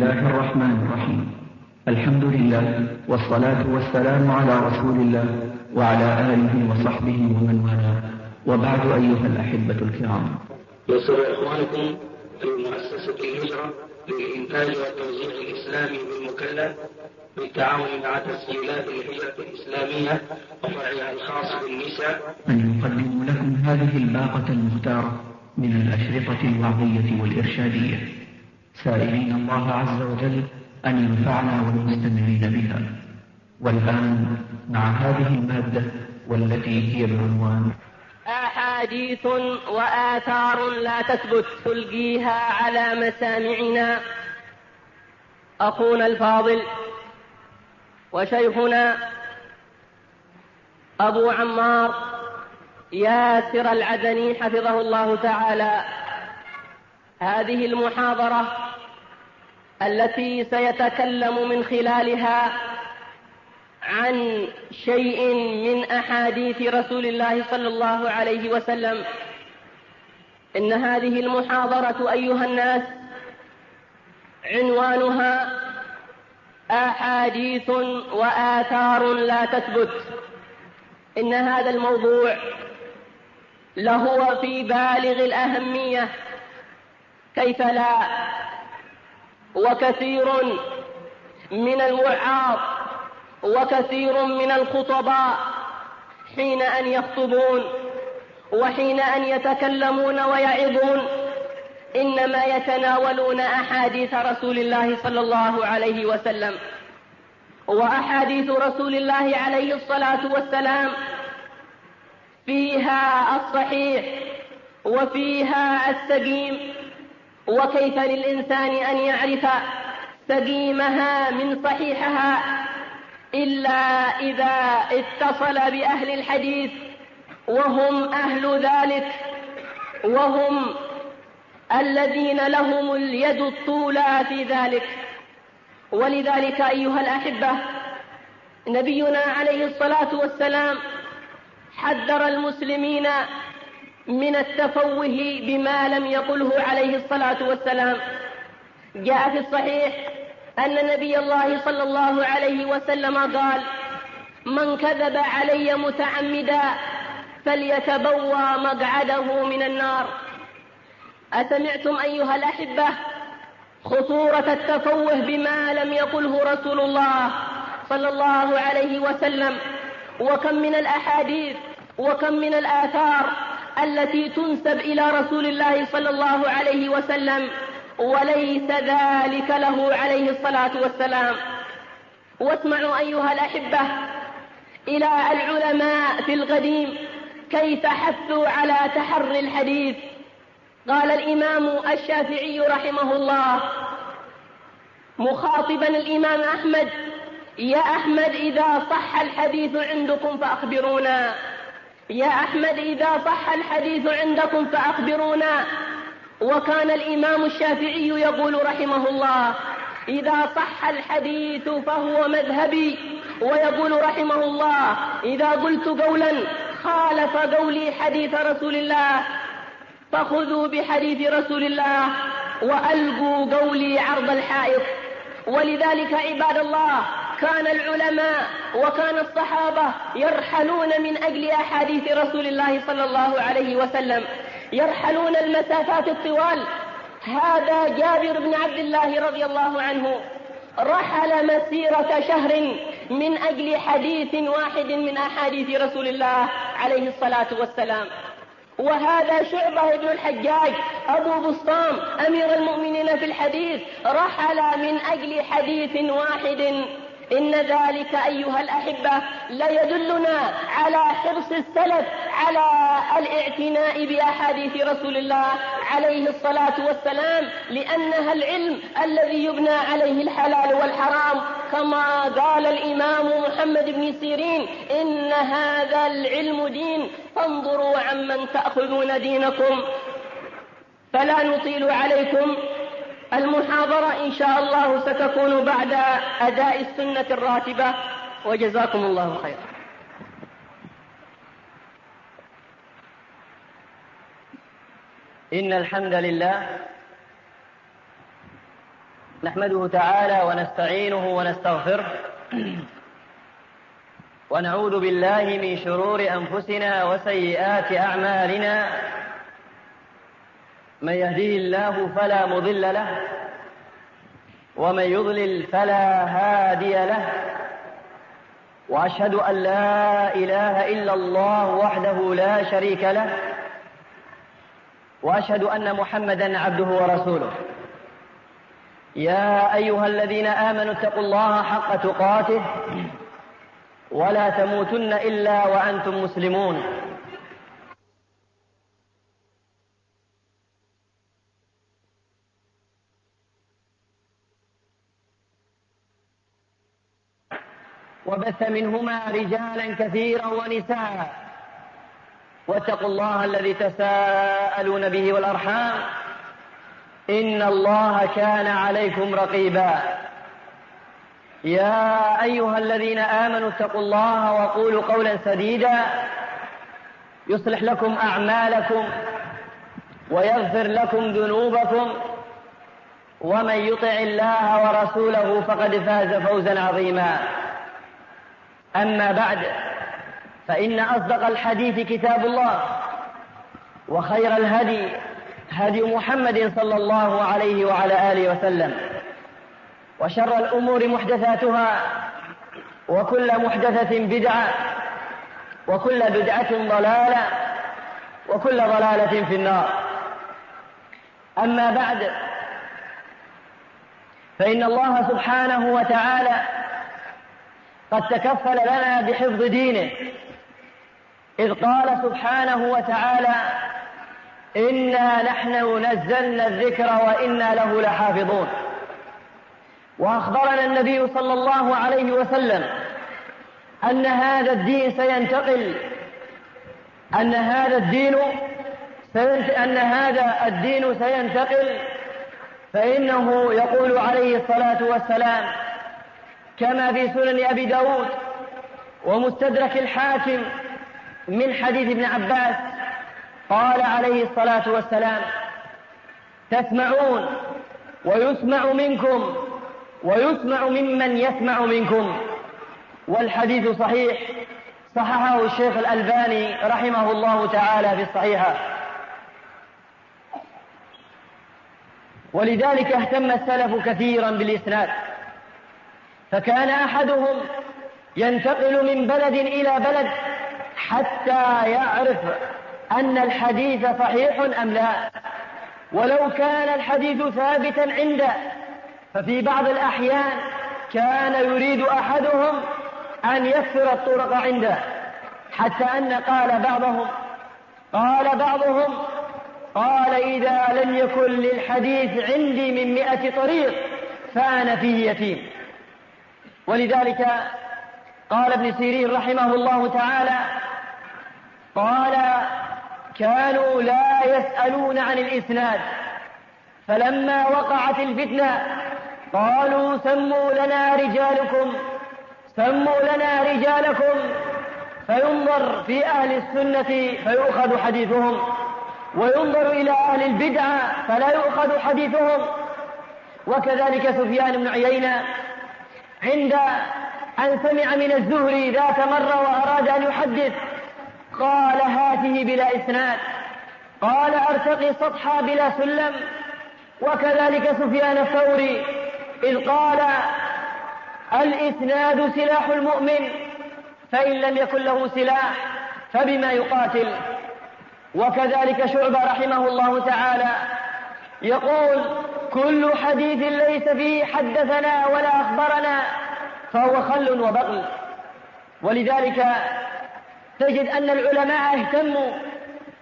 الله الرحمن الرحيم. الحمد لله والصلاة والسلام على رسول الله وعلى آله وصحبه ومن والاه، وبعد أيها الأحبة الكرام. يسر إخوانكم في مؤسسة الهجرة للإنتاج والتوزيع الإسلامي بالمكلف بالتعاون مع تسجيلات الهجرة الإسلامية وفرعها الخاص بالنساء أن يقدم لكم هذه الباقة المختارة من الأشرطة الوعظية والإرشادية، سائلين الله عز وجل أن ينفعنا والمستمعين بها. والآن مع هذه المادة والتي هي بعنوان أحاديث وآثار لا تثبت تلقيها على مسامعنا. أخونا الفاضل وشيخنا أبو عمار ياسر العدني حفظه الله تعالى، هذه المحاضرة التي سيتكلم من خلالها عن شيء من أحاديث رسول الله صلى الله عليه وسلم. إن هذه المحاضرة أيها الناس عنوانها أحاديث وآثار لا تثبت. إن هذا الموضوع لهو في بالغ الأهمية، كيف لا؟ وكثير من الوعاظ وكثير من الخطباء حين أن يخطبون وحين أن يتكلمون ويعظون إنما يتناولون أحاديث رسول الله صلى الله عليه وسلم. وأحاديث رسول الله عليه الصلاة والسلام فيها الصحيح وفيها السقيم، وكيف للإنسان أن يعرف سقيمها من صحيحها إلا إذا اتصل بأهل الحديث وهم أهل ذلك، وهم الذين لهم اليد الطولى في ذلك. ولذلك أيها الأحبة، نبينا عليه الصلاة والسلام حذر المسلمين من التفوه بما لم يقله عليه الصلاة والسلام. جاء في الصحيح أن نبي الله صلى الله عليه وسلم قال: من كذب علي متعمدا فليتبوى مقعده من النار. أسمعتم أيها الأحبة خطورة التفوه بما لم يقله رسول الله صلى الله عليه وسلم؟ وكم من الأحاديث وكم من الآثار التي تنسب إلى رسول الله صلى الله عليه وسلم وليس ذلك له عليه الصلاة والسلام. واسمعوا أيها الأحبة إلى العلماء في القديم كيف حثوا على تحري الحديث. قال الإمام الشافعي رحمه الله مخاطبا الإمام أحمد: يا أحمد إذا صح الحديث عندكم فأخبرونا، يا أحمد إذا صح الحديث عندكم فأخبرونا. وكان الإمام الشافعي يقول رحمه الله: إذا صح الحديث فهو مذهبي. ويقول رحمه الله: إذا قلت قولا خالف قولي حديث رسول الله فخذوا بحديث رسول الله وألقوا قولي عرض الحائط. ولذلك عباد الله كان العلماء وكان الصحابة يرحلون من أجل أحاديث رسول الله صلى الله عليه وسلم، يرحلون المسافات الطوال. هذا جابر بن عبد الله رضي الله عنه رحل مسيرة شهر من أجل حديث واحد من أحاديث رسول الله عليه الصلاة والسلام. وهذا شعبة بن الحجاج أبو بسطام أمير المؤمنين في الحديث رحل من أجل حديث واحد. إن ذلك أيها الأحبة لا يدلنا على حرص السلف على الاعتناء بأحاديث رسول الله عليه الصلاة والسلام، لأنها العلم الذي يبنى عليه الحلال والحرام، كما قال الإمام محمد بن سيرين: إن هذا العلم دين فانظروا عمن تأخذون دينكم. فلا نطيل عليكم، المحاضرة إن شاء الله ستكون بعد أداء السنة الراتبة، وجزاكم الله خيرا. إن الحمد لله نحمده تعالى ونستعينه ونستغفره ونعوذ بالله من شرور أنفسنا وسيئات أعمالنا. من يهديه الله فلا مضل له ومن يضلل فلا هادي له، وأشهد أن لا إله إلا الله وحده لا شريك له، وأشهد أن محمدا عبده ورسوله. يا أيها الذين آمنوا اتقوا الله حق تقاته ولا تموتن إلا وأنتم مسلمون. وبث منهما رجالا كثيرا ونساء، واتقوا الله الذي تساءلون به والأرحام إن الله كان عليكم رقيبا. يا أيها الذين آمنوا اتقوا الله وقولوا قولا سديدا يصلح لكم أعمالكم ويغفر لكم ذنوبكم، ومن يطع الله ورسوله فقد فاز فوزا عظيما. أما بعد، فإن أصدق الحديث كتاب الله، وخير الهدي هدي محمد صلى الله عليه وعلى آله وسلم، وشر الأمور محدثاتها، وكل محدثة بدعة، وكل بدعة ضلالة، وكل ضلالة في النار. أما بعد، فإن الله سبحانه وتعالى قد تكفل لنا بحفظ دينه، إذ قال سبحانه وتعالى: إنا نحن نزلنا الذكر وإنا له لحافظون. وأخبرنا النبي صلى الله عليه وسلم أن هذا الدين سينتقل، أن هذا الدين سينتقل، فإنه يقول عليه الصلاة والسلام كما في سنن أبي داود ومستدرك الحاكم من حديث ابن عباس قال عليه الصلاة والسلام: تسمعون ويسمع منكم ويسمع ممن يسمع منكم. والحديث صحيح، صححه الشيخ الألباني رحمه الله تعالى في الصحيحة. ولذلك اهتم السلف كثيرا بالإسناد، فكان أحدهم ينتقل من بلد إلى بلد حتى يعرف أن الحديث صحيح أم لا، ولو كان الحديث ثابتا عنده. ففي بعض الأحيان كان يريد أحدهم أن يكثر الطرق عنده، حتى أن قال بعضهم إذا لم يكن للحديث عندي من 100 طريق فأنا فيه يتيم. ولذلك قال ابن سيرين رحمه الله تعالى: كانوا لا يسألون عن الإسناد، فلما وقعت الفتنة قالوا سموا لنا رجالكم، فينظر في أهل السنة فيؤخذ حديثهم، وينظر إلى أهل البدعة فلا يؤخذ حديثهم. وكذلك سفيان بن عيينة عند أن سمع من الزهري ذات مرة وأراد أن يحدث قال: هاته بلا إسناد، قال: أرتقي سطحا بلا سلم. وكذلك سفيان الثوري إذ قال: الإسناد سلاح المؤمن، فإن لم يكن له سلاح فبما يقاتل. وكذلك شعبة رحمه الله تعالى يقول: كل حديث ليس فيه حدثنا ولا أخبرنا فهو خل وبغل. ولذلك تجد أن العلماء اهتموا،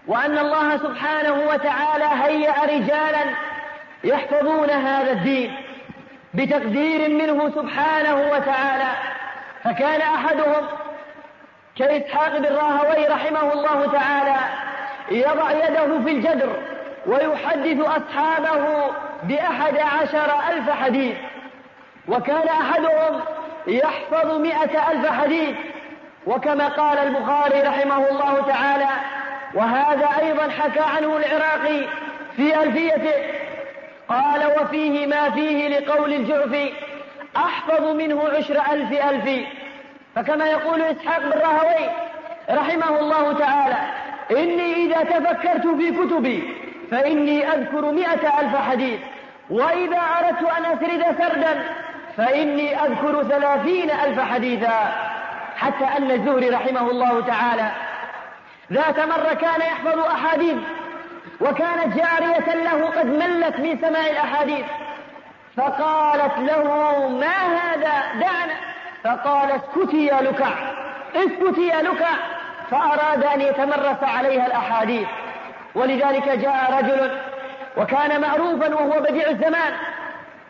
وأن الله سبحانه وتعالى هيأ رجالا يحفظون هذا الدين بتقدير منه سبحانه وتعالى. فكان أحدهم كإسحاق بن راهوي رحمه الله تعالى يضع يده في الجدر ويحدث أصحابه ب11,000 حديث، وكان أحدهم يحفظ 100,000 حديث. وكما قال البخاري رحمه الله تعالى، وهذا أيضا حكى عنه العراقي في ألفيته، قال وفيه ما فيه لقول الجعفي أحفظ منه 10,000 فكما يقول إسحاق بن راهويه رحمه الله تعالى إني إذا تفكرت في كتبي فإني أذكر 100,000 حديث، وإذا أردت أن أسرد سردا فإني أذكر 30,000 حديثا. حتى أن الزهري رحمه الله تعالى ذات مرة كان يحفظ أحاديث، وكانت جارية له قد ملت من سماع الأحاديث، فقالت له ما هذا دعنا، فقال اسكتي يا لكع اسكتي يا لكع، فأراد أن يتمرس عليها الأحاديث. ولذلك جاء رجل وكان معروفا وهو بديع الزمان،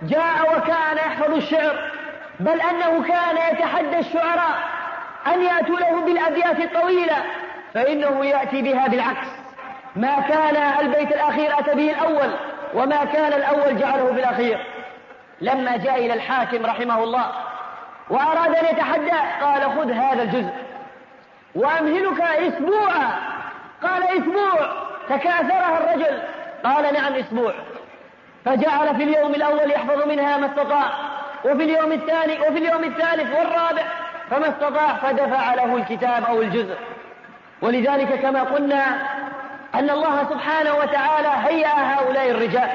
جاء وكان يحفظ الشعر، بل أنه كان يتحدى الشعراء أن يأتوا له بالأبيات الطويلة فإنه يأتي بها بالعكس، ما كان البيت الأخير أتى به الأول، وما كان الأول جعله بالأخير. لما جاء إلى الحاكم رحمه الله وأراد أن يتحدى قال خذ هذا الجزء وأمهلك أسبوعا. قال أسبوع؟ تكاثرها الرجل. قال نعم أسبوع. فجعل في اليوم الأول يحفظ منها ما استطاع، وفي اليوم الثاني وفي اليوم الثالث والرابع فما استطاع، فدفع له الكتاب أو الجزء. ولذلك كما قلنا أن الله سبحانه وتعالى هيأ هؤلاء الرجال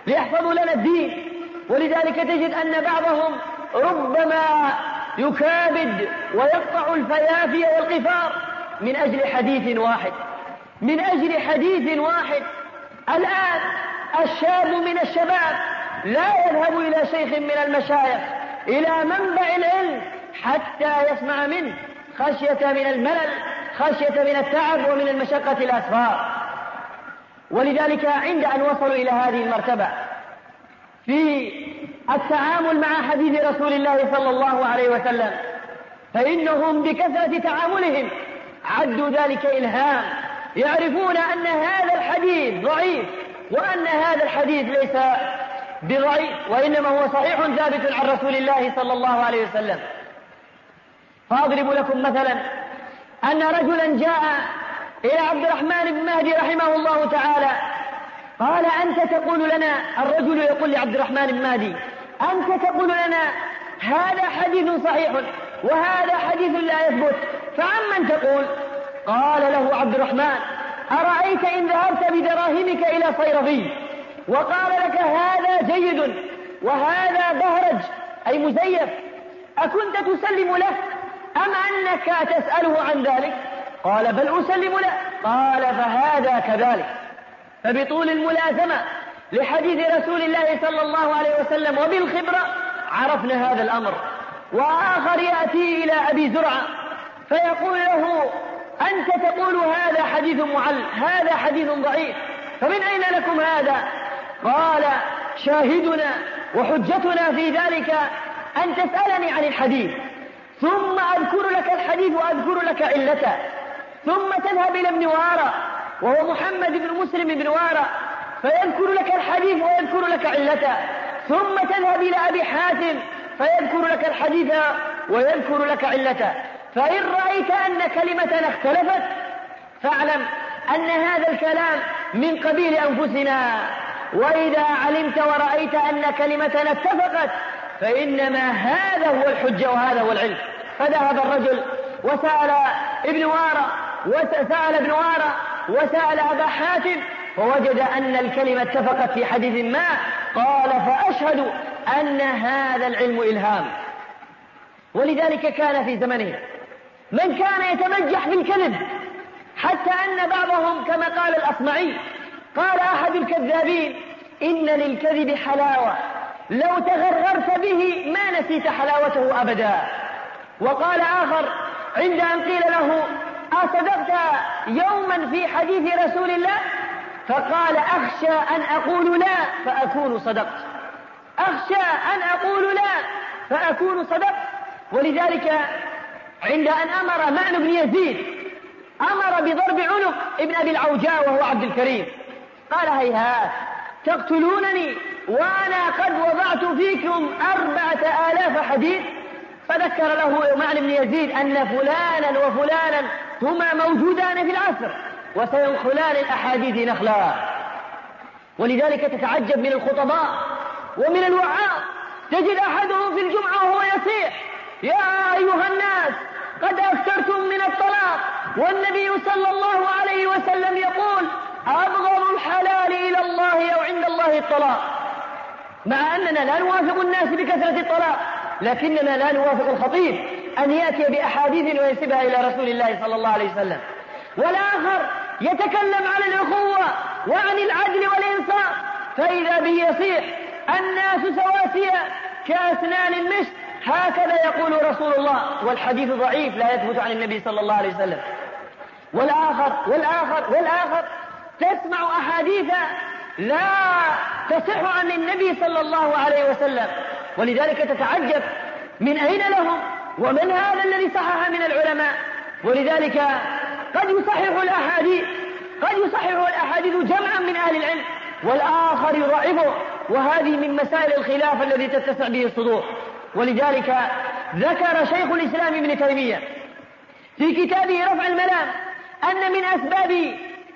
ليحفظوا لنا الدين. ولذلك تجد أن بعضهم ربما يكابد ويقطع الفيافي والقفار من أجل حديث واحد، من أجل حديث واحد. الآن الشاب من الشباب لا يذهب إلى شيخ من المشايخ إلى منبع العلم حتى يسمع منه، خشية من الملل، خشية من التعب ومن المشقة الأسفار. ولذلك عند أن وصلوا إلى هذه المرتبة في التعامل مع حديث رسول الله صلى الله عليه وسلم، فإنهم بكثرة تعاملهم عدوا ذلك إلهام، يعرفون أن هذا الحديث ضعيف، وأن هذا الحديث ليس بضعيف، وإنما هو صحيح ثابت عن رسول الله صلى الله عليه وسلم. فأضرب لكم مثلا أن رجلا جاء إلى عبد الرحمن بن مهدي رحمه الله تعالى قال أنت تقول لنا، الرجل يقول لعبد الرحمن بن مهدي أنت تقول لنا هذا حديث صحيح وهذا حديث لا يثبت، فعمن تقول؟ قال له عبد الرحمن أرأيت إن ذهبت بدراهمك إلى صيرفي وقال لك هذا جيد وهذا بهرج أي مزيف، أكنت تسلم له أم أنك تسأله عن ذلك؟ قال بل أسلم له. قال فهذا كذلك. فبطول الملازمة لحديث رسول الله صلى الله عليه وسلم وبالخبرة عرفنا هذا الأمر. وآخر يأتي إلى أبي زرعة فيقول له أنت تقول هذا حديث معل، هذا حديث ضعيف، فمن أين لكم هذا؟ قال شاهدنا وحجتنا في ذلك أن تسألني عن الحديث ثم أذكر لك الحديث وأذكر لك علته، ثم تذهب إلى ابن وارى وهو محمد بن مسلم بن وارى فيذكر لك الحديث ويذكر لك علته، ثم تذهب إلى أبي حاتم فيذكر لك الحديث ويذكر لك علته. فإن رأيت أن كلمتنا اختلفت فاعلم أن هذا الكلام من قبيل أنفسنا، وإذا علمت ورأيت أن كلمتنا اتفقت فإنما هذا هو الحجة وهذا هو العلم. فذهب الرجل وسأل ابن وارى وسأل أبا حاتم فوجد أن الكلمة اتفقت في حديث ما، قال فأشهد أن هذا العلم إلهام. ولذلك كان في زمنه من كان يتمجح في الكذب، حتى أن بعضهم كما قال الأصمعي قال أحد الكذابين إن للكذب حلاوة لو تغررت به ما نسيت حلاوته أبدا. وقال آخر عند أن قيل له أصدقت يوما في حديث رسول الله؟ فقال أخشى أن أقول لا فأكون صدقت، أخشى أن أقول لا فأكون صدقت. ولذلك عند أن أمر معن بن يزيد أمر بضرب عنق ابن أبي العوجاء وهو عبد الكريم، قال هيهات تقتلونني وأنا قد وضعت فيكم 4,000 حديث. فذكر له معن بن يزيد أن فلانا وفلانا هما موجودان في العصر وسينخلان الأحاديث نخلا. ولذلك تتعجب من الخطباء ومن الوعاظ، تجد أحدهم في الجمعة وهو يصيح: يا أيها الناس قد أكثرتم من الطلاق، والنبي صلى الله عليه وسلم يقول: أبغض الحلال إلى الله أو عند الله الطلاق. مع أننا لا نوافق الناس بكثرة الطلاق، لكننا لا نوافق الخطيب أن يأتي بأحاديث وينسبها إلى رسول الله صلى الله عليه وسلم. والآخر يتكلم عن الأخوة وعن العدل والإنصاف، فإذا به يصيح: الناس سواسية كأسنان المشط، هكذا يقول رسول الله، والحديث ضعيف لا يثبت عن النبي صلى الله عليه وسلم. والآخر تسمع أحاديث لا تصح عن النبي صلى الله عليه وسلم، ولذلك تتعجب من أين لهم ومن هذا الذي صحح من العلماء. ولذلك قد يصحح الأحاديث جمعا من أهل العلم، والآخر يضعفه، وهذه من مسائل الخلاف الذي تتسع به الصدور. ولذلك ذكر شيخ الإسلام ابن تيمية في كتابه رفع الملام أن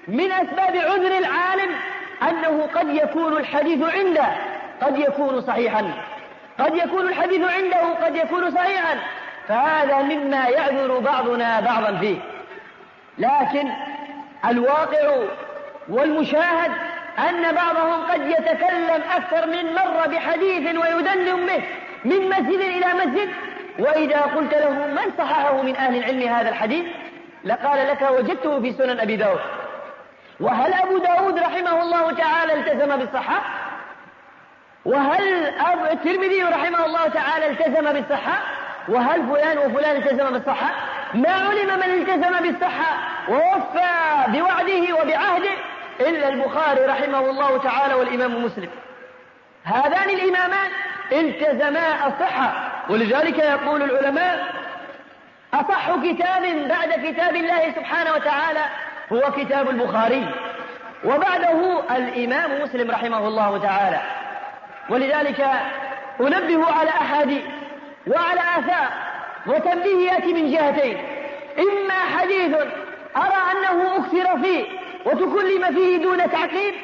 من أسباب عذر العالم أنه قد يكون الحديث عنده قد يكون صحيحا، قد يكون الحديث عنده قد يكون صحيحا، فهذا مما يعذر بعضنا بعضا فيه. لكن الواقع والمشاهد أن بعضهم قد يتكلم أكثر من مرة بحديث ويدندن به من مسجد إلى مسجد، وإذا قلت له من صححه من أهل العلم هذا الحديث لقال لك وجدته في سنن أبي داود. وهل أبو داود رحمه الله تعالى التزم بالصحة؟ وهل الترمذي رحمه الله تعالى التزم بالصحة؟ وهل فلان وفلان التزم بالصحة؟ ما علم من التزم بالصحة ووفى بوعده وبعهده إلا البخاري رحمه الله تعالى والإمام مسلم. هذان الإمامان التزما الصحة، ولذلك يقول العلماء: أصح كتاب بعد كتاب الله سبحانه وتعالى هو كتاب البخاري، وبعده الإمام مسلم رحمه الله تعالى. ولذلك أنبه على أحاديث وعلى آثار، وتنبيه يأتي من جهتين: إما حديث أرى أنه أكثر فيه وتكلم فيه دون تعقيب،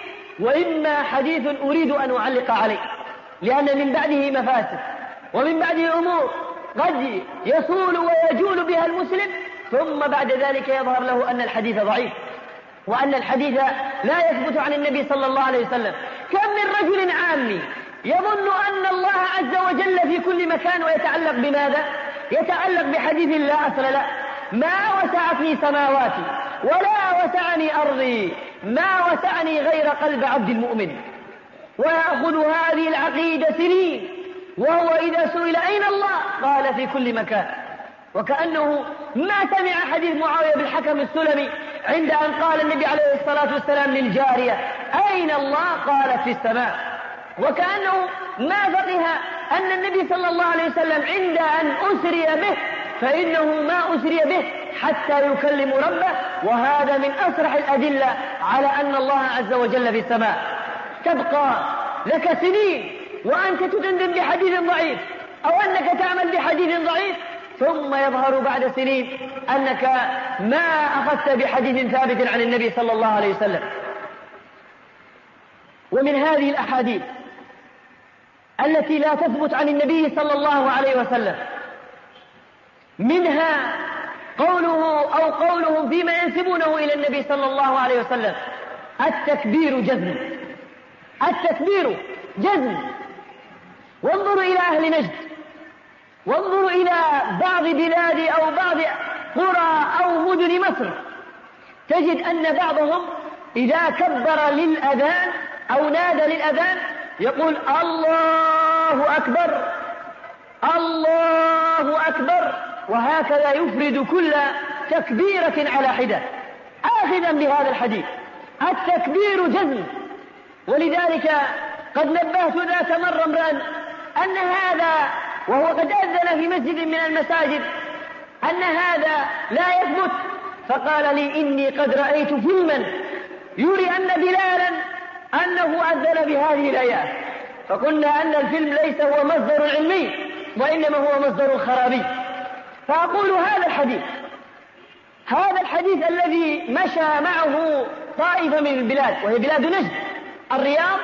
وإما حديث أريد أن أعلق عليه، لأن من بعده مفاسد ومن بعده أمور قد يصول ويجول بها المسلم، ثم بعد ذلك يظهر له أن الحديث ضعيف وأن الحديث لا يثبت عن النبي صلى الله عليه وسلم. كم من رجل عامي يظن أن الله عز وجل في كل مكان، ويتعلق بماذا؟ يتعلق بحديث لا أصل له: ما وسعتني سماواتي ولا وسعني أرضي، ما وسعني غير قلب عبد المؤمن. ويأخذ هذه العقيدة سنين، وهو إذا سئل أين الله قال في كل مكان، وكأنه ما سمع حديث معاوية بن الحكم السلمي عند أن قال النبي عليه الصلاة والسلام للجارية: أين الله؟ قالت في السماء. وكأنه ما فقه أن النبي صلى الله عليه وسلم عند أن أسري به فإنه ما أسري به حتى يكلم ربه، وهذا من أصرح الأدلة على أن الله عز وجل في السماء. تبقى لك سنين وأنت تدندن بحديث ضعيف، أو أنك تعمل بحديث ضعيف، ثم يظهر بعد سنين أنك ما أخذت بحديث ثابت عن النبي صلى الله عليه وسلم. ومن هذه الأحاديث التي لا تثبت عن النبي صلى الله عليه وسلم منها قولهم فيما ينسبونه إلى النبي صلى الله عليه وسلم: التكبير جزم، التكبير جزم. وانظروا إلى أهل نجد، وانظروا إلى بعض بلاد أو بعض قرى أو مدن مصر، تجد أن بعضهم إذا كبر للأذان أو نادى للأذان يقول: الله أكبر، الله أكبر، وهكذا يفرد كل تكبيرة على حدة، آخذا بهذا الحديث: التكبير جزم. ولذلك قد نبهت ذات مرة امرأ أن هذا، وهو قد أذن في مسجد من المساجد، أن هذا لا يثبت، فقال لي: إني قد رأيت فيلما يري أن بلالا أنه أذن بهذه الآيات. فقلنا أن الفيلم ليس هو مصدر علمي، وإنما هو مصدر خرابي. فأقول هذا الحديث الذي مشى معه طائفة من البلاد، وهي بلاد نجد، الرياض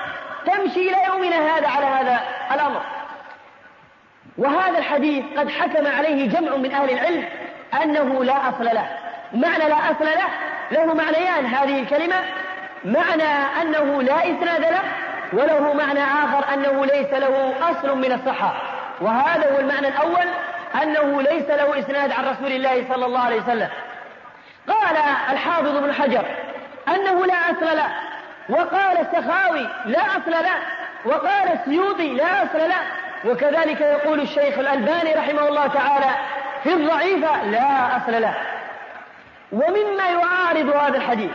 تمشي إلى يومنا هذا على هذا الأمر. وهذا الحديث قد حكم عليه جمع من أهل العلم أنه لا أصل له. معنى لا أصل له معنيان هذه الكلمة: معنى أنه لا إسناد له، وله معنى آخر أنه ليس له أصل من الصحة. وهذا هو المعنى الأول، أنه ليس له إسناد عن رسول الله صلى الله عليه وسلم. قال الحافظ ابن حجر أنه لا أصل له، وقال السخاوي لا أصل له، وقال السيوطي لا أصل له، وكذلك يقول الشيخ الألباني رحمه الله تعالى في الضعيفة لا أصل له. ومما يعارض هذا الحديث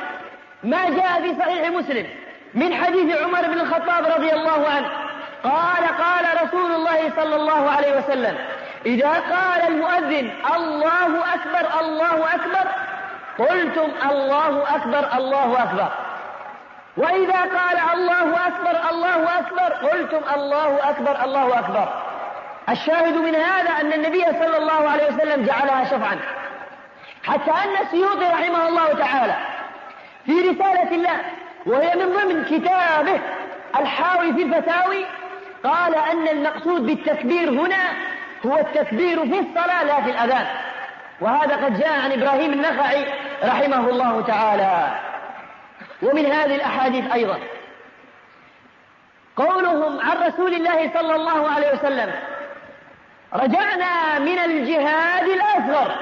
ما جاء في صحيح مسلم من حديث عمر بن الخطاب رضي الله عنه قال رسول الله صلى الله عليه وسلم: إذا قال المؤذن الله أكبر الله أكبر قلتم الله أكبر الله أكبر، وإذا قال الله أكبر الله أكبر قلتم الله أكبر الله أكبر. الشاهد من هذا أن النبي صلى الله عليه وسلم جعلها شفعا، حتى أن السيوطي رحمه الله تعالى في رسالة الله وهي من ضمن كتابه الحاوي في الفتاوي قال أن المقصود بالتكبير هنا هو التكبير في الصلاة لا في الأذان. وهذا قد جاء عن إبراهيم النخعي رحمه الله تعالى. ومن هذه الأحاديث أيضا قولهم عن رسول الله صلى الله عليه وسلم: رجعنا من الجهاد الأصغر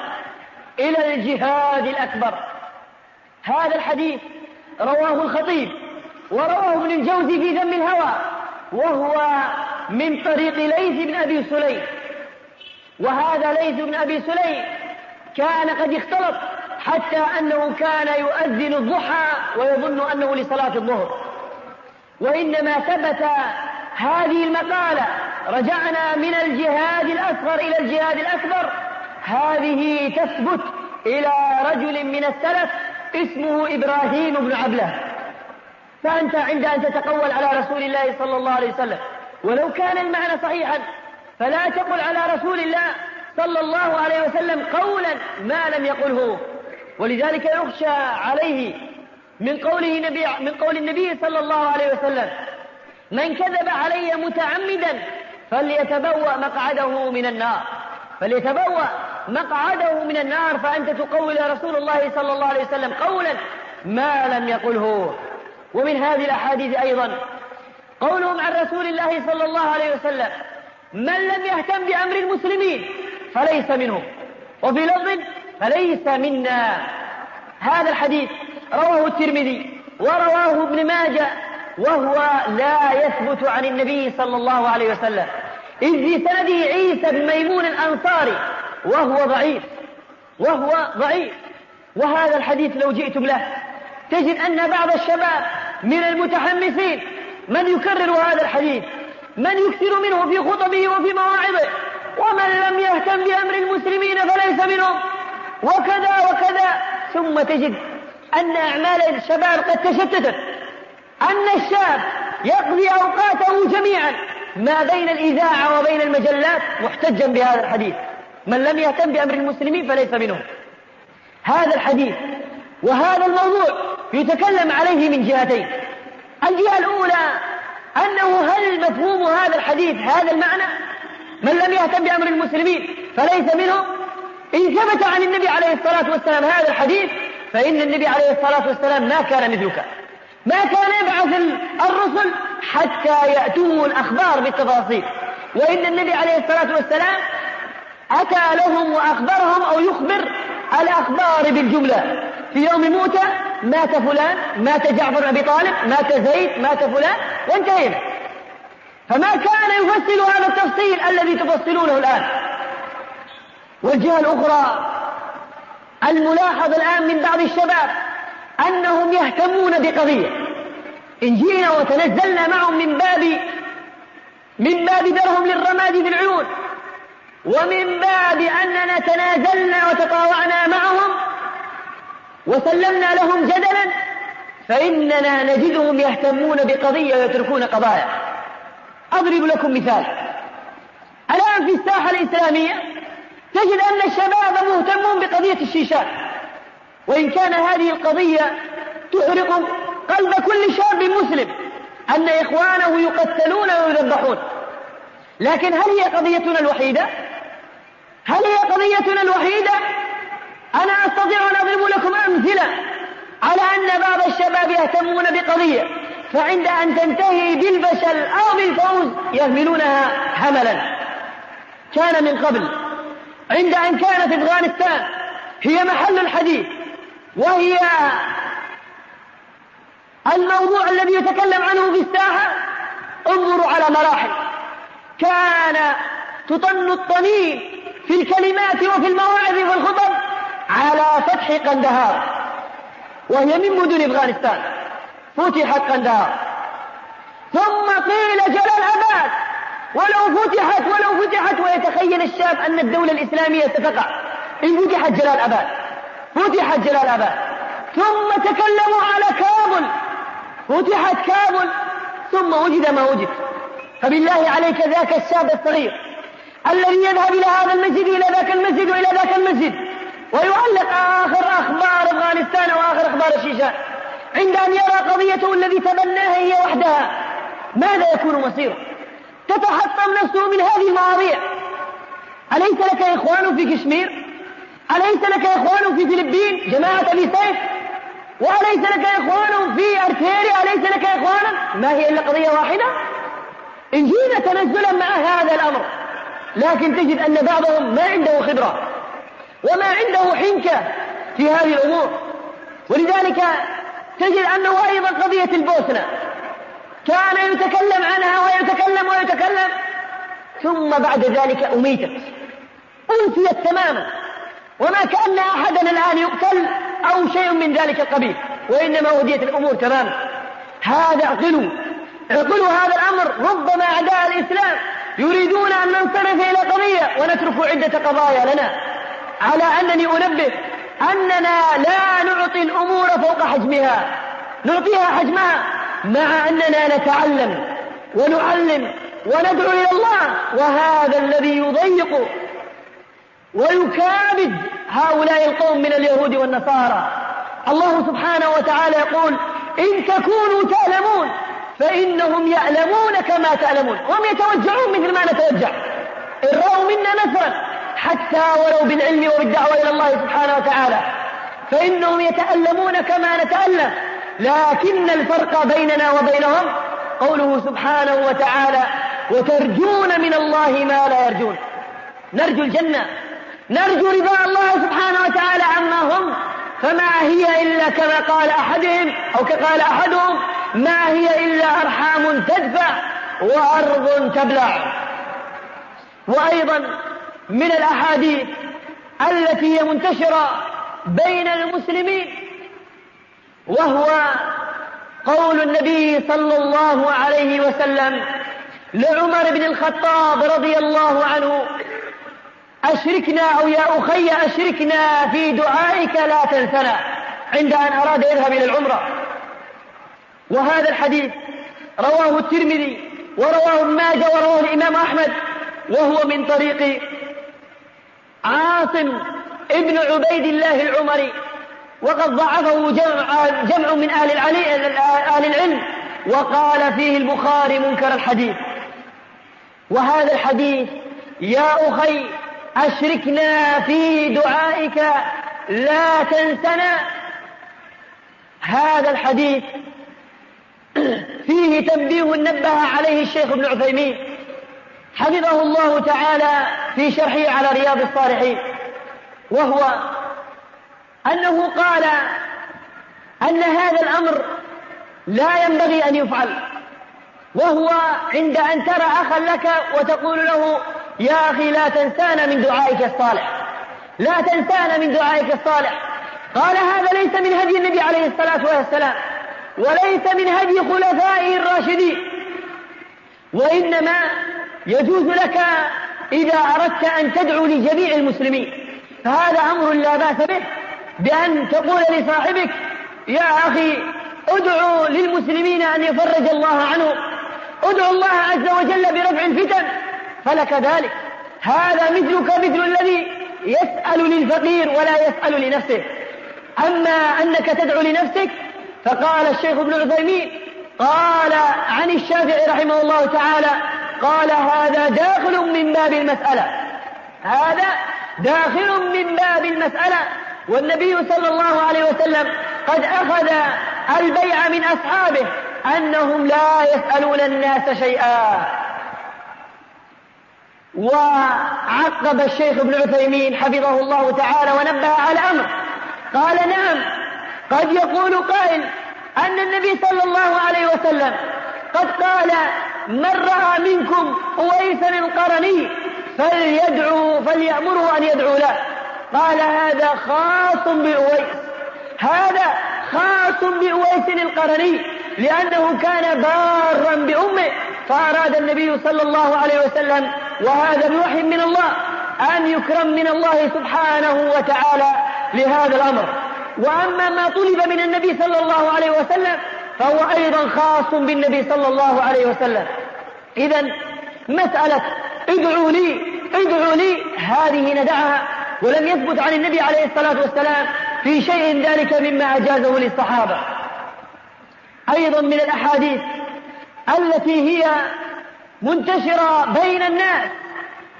إلى الجهاد الأكبر. هذا الحديث رواه الخطيب ورواه ابن الجوزي في ذم الهوى، وهو من طريق ليث بن أبي سليم. وهذا ليث بن أبي سليم كان قد اختلط، حتى أنه كان يؤذن الضحى ويظن أنه لصلاة الظهر. وإنما ثبت هذه المقالة رجعنا من الجهاد الأصغر إلى الجهاد الأكبر، هذه تثبت إلى رجل من السلف اسمه إبراهيم بن عبله. فأنت عند أن تتقول على رسول الله صلى الله عليه وسلم ولو كان المعنى صحيحا فلا تقل على رسول الله صلى الله عليه وسلم قولا ما لم يقله. ولذلك يخشى عليه من قول النبي صلى الله عليه وسلم: من كذب علي متعمدا فليتبوأ مقعده من النار، فليتبوأ مقعده من النار. فأنت تقول رسول الله صلى الله عليه وسلم قولا ما لم يقله. ومن هذه الأحاديث أيضا قولهم عن رسول الله صلى الله عليه وسلم: من لم يهتم بأمر المسلمين فليس منهم، وفي لفظ فليس منا. هذا الحديث رواه الترمذي ورواه ابن ماجه، وهو لا يثبت عن النبي صلى الله عليه وسلم، إذ في سنده عيسى بن ميمون الأنصاري وهو ضعيف. وهذا الحديث لو جئتم له تجد أن بعض الشباب من المتحمسين من يكرر هذا الحديث، من يكثر منه في خطبه وفي مواعظه: ومن لم يهتم بأمر المسلمين فليس منهم، وكذا وكذا. ثم تجد أن أعمال الشباب قد تشتتت، أن الشاب يقضي أوقاته جميعا ما بين الإذاعة وبين المجلات محتجا بهذا الحديث: من لم يهتم بأمر المسلمين فليس منهم. هذا الحديث وهذا الموضوع يتكلم عليه من جهتين. الجهة الأولى أنه هل مفهوم هذا الحديث هذا المعنى: من لم يهتم بأمر المسلمين فليس منهم؟ إن ثبت عن النبي عليه الصلاة والسلام هذا الحديث فإن النبي عليه الصلاة والسلام ما كان مثلك، ما كان يبعث الرسل حتى يأتوه الأخبار بالتفاصيل، وإن النبي عليه الصلاة والسلام أتى لهم وأخبرهم أو يخبر الأخبار بالجملة: في يوم موتى مات فلان، مات جعفر بن أبي طالب، مات زيد، مات فلان، وانتهينا. فما كان يفصل هذا التفصيل الذي تفصلونه الآن. والجهة الأخرى الملاحظ الآن من بعض الشباب أنهم يهتمون بقضية إن جئنا وتنزلنا معهم من باب درهم للرماد في العيون، ومن باب أننا تنازلنا وتطاوعنا معهم وسلمنا لهم جدلا، فإننا نجدهم يهتمون بقضية ويتركون قضايا. أضرب لكم مثال: الآن في الساحة الإسلامية تجد أن الشباب مهتمون بقضية الشيشات، وإن كان هذه القضية تحرق قلب كل شاب مسلم، أن إخوانه يقتلون ويذبحون. لكن هل هي قضيتنا الوحيدة؟ هل هي قضيتنا الوحيدة؟ أنا أستطيع أن أضرب لكم أمثلة على أن بعض الشباب يهتمون بقضية، فعند أن تنتهي بالفشل أو بالفوز يهملونها هملا. كان من قبل عند أن كانت أفغانستان هي محل الحديث وهي الموضوع الذي يتكلم عنه في الساحة، انظروا على مراحل. كان تطن الطنين في الكلمات وفي المواعظ والخطب على فتح قندهار، وهي من مدن أفغانستان. فتحت قندهار، ثم قيل جلال آباد ولو فتحت، ويتخيل الشاب أن الدولة الإسلامية ستقع إن فتحت جلال آباد. فتحت جلال آباد، ثم تكلموا على كابل، فتحت كابل، ثم وجد ما وجد. فبالله عليك ذاك الشاب الصغير الذي يذهب إلى هذا المسجد إلى ذاك المسجد وإلى ذاك المسجد ويعلق آخر أخبار أفغانستان وآخر أخبار الشيشان، عند أن يرى قضيته الذي تبناها هي وحدها، ماذا يكون مصيره؟ تتحطم نفسه من هذه المواضيع. أليس لك إخوان في كشمير؟ أليس لك إخوان في فلبين جماعة أبي سيف؟ وأليس لك إخوان في أرتيريا؟ أليس لك إخوانا؟ ما هي إلا قضية واحدة؟ إن جينا تنزلا مع هذا الأمر، لكن تجد أن بعضهم ما عنده خبرة وما عنده حنكة في هذه الأمور. ولذلك تجد أنه أيضا قضية البوسنة كان يتكلم عنها ويتكلم ثم بعد ذلك أميتت، أنسيت تماما، وما كأن أحدا الآن يقتل أو شيء من ذلك القبيل، وإنما هديت الأمور تماما. هذا اعقلوا هذا الأمر. ربما أعداء الإسلام يريدون أن ننصرف إلى قضية ونترك عدة قضايا لنا، على أنني أنبه أننا لا نعطي الأمور فوق حجمها، نعطيها حجمها، مع أننا نتعلم ونعلم وندعو إلى الله. وهذا الذي يضيق ويكابد هؤلاء القوم من اليهود والنصارى. الله سبحانه وتعالى يقول: إن تكونوا تعلمون فإنهم يعلمون كما تعلمون، هم يتوجعون مثل ما نتوجع، إن رأوا منا نصرا حتى ولو بالعلم وبالدعوة إلى الله سبحانه وتعالى، فإنهم يتألمون كما نتألم، لكن الفرق بيننا وبينهم قوله سبحانه وتعالى: وترجون من الله ما لا يرجون. نرجو الجنة، نرجو رضا الله سبحانه وتعالى عما هم، فما هي إلا كما قال أحدهم أو كقال أحدهم: ما هي إلا أرحام تدفع وأرض تبلع. وأيضا من الأحاديث التي هي منتشرة بين المسلمين وهو قول النبي صلى الله عليه وسلم لعمر بن الخطاب رضي الله عنه: أشركنا أو يا أخي أشركنا في دعائك لا تنسنا، عند أن أراد يذهب إلى العمرة. وهذا الحديث رواه الترمذي ورواه ابن ماجه ورواه الإمام أحمد، وهو من طريق عاصم ابن عبيد الله العمري، وقد ضعفه جمع من أهل العلم، وقال فيه البخاري منكر الحديث. وهذا الحديث: يا أخي أشركنا في دعائك لا تنسنا، هذا الحديث فيه تنبيه نبه عليه الشيخ ابن عثيمين حفظه الله تعالى في شرحه على رياض الصالحين، وهو أنه قال أن هذا الأمر لا ينبغي أن يفعل، وهو عند أن ترى أخا لك وتقول له: يا أخي لا تنسانا من دعائك الصالح، لا تنسانا من دعائك الصالح. قال: هذا ليس من هدي النبي عليه الصلاة والسلام، وليس من هدي خلفائه الراشدين، وإنما يجوز لك إذا أردت أن تدعو لجميع المسلمين، فهذا أمر لا بأس به، بأن تقول لصاحبك: يا أخي ادعو للمسلمين أن يفرج الله عنهم، ادعو الله عز وجل برفع الفتن، فلك ذلك. هذا مثلك مثل الذي يسأل للفقير ولا يسأل لنفسه. أما أنك تدعو لنفسك، فقال الشيخ ابن عثيمين: قال عن الشافعي رحمه الله تعالى قال هذا داخل من باب المسألة، هذا داخل من باب المسألة. والنبي صلى الله عليه وسلم قد أخذ البيع من أصحابه أنهم لا يسألون الناس شيئا. وعقب الشيخ ابن عثيمين حفظه الله تعالى ونبه على أمر، قال نعم قد يقول قائل أن النبي صلى الله عليه وسلم قد قال من رأى منكم أويسا القرني فليأمره أن يدعو له. قال هذا خاص بأويس، هذا خاص بأويس القرني لأنه كان بارا بأمه، فأراد النبي صلى الله عليه وسلم وهذا بوحي من الله أن يكرم من الله سبحانه وتعالى لهذا الأمر. وأما ما طلب من النبي صلى الله عليه وسلم فهو أيضا خاص بالنبي صلى الله عليه وسلم. إذن مسألة ادعوا لي هذه ندعها، ولم يثبت عن النبي عليه الصلاة والسلام في شيء ذلك مما أجازه للصحابة. أيضا من الأحاديث التي هي منتشرة بين الناس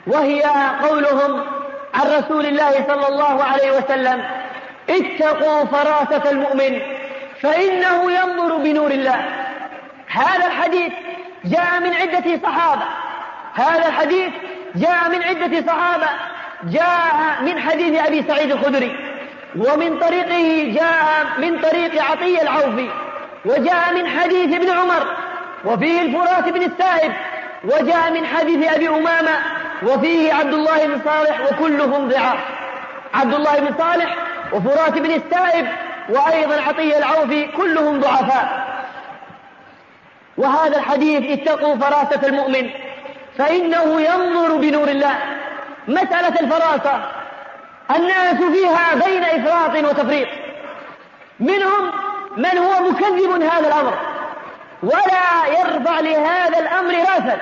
وهي قولهم عن رسول الله صلى الله عليه وسلم اتقوا فراسة المؤمن فإنه ينظر بنور الله. هذا الحديث جاء من عدة صحابة، هذا الحديث جاء من عدة صحابة، جاء من حديث أبي سعيد الخدري، ومن طريقه جاء من طريق عطية العوفي، وجاء من حديث ابن عمر وفيه الفرات بن السائب، وجاء من حديث أبي أمامة وفيه عبد الله بن صالح، وكلهم ضعاف. عبد الله بن صالح وفرات بن السائب وأيضا عطية العوفي كلهم ضعفاء. وهذا الحديث اتقوا فراسة المؤمن فإنه ينظر بنور الله. مسألة الفراسة الناس فيها بين إفراط وتفريط، منهم من هو مكذب هذا الأمر ولا يرفع لهذا الأمر راسا،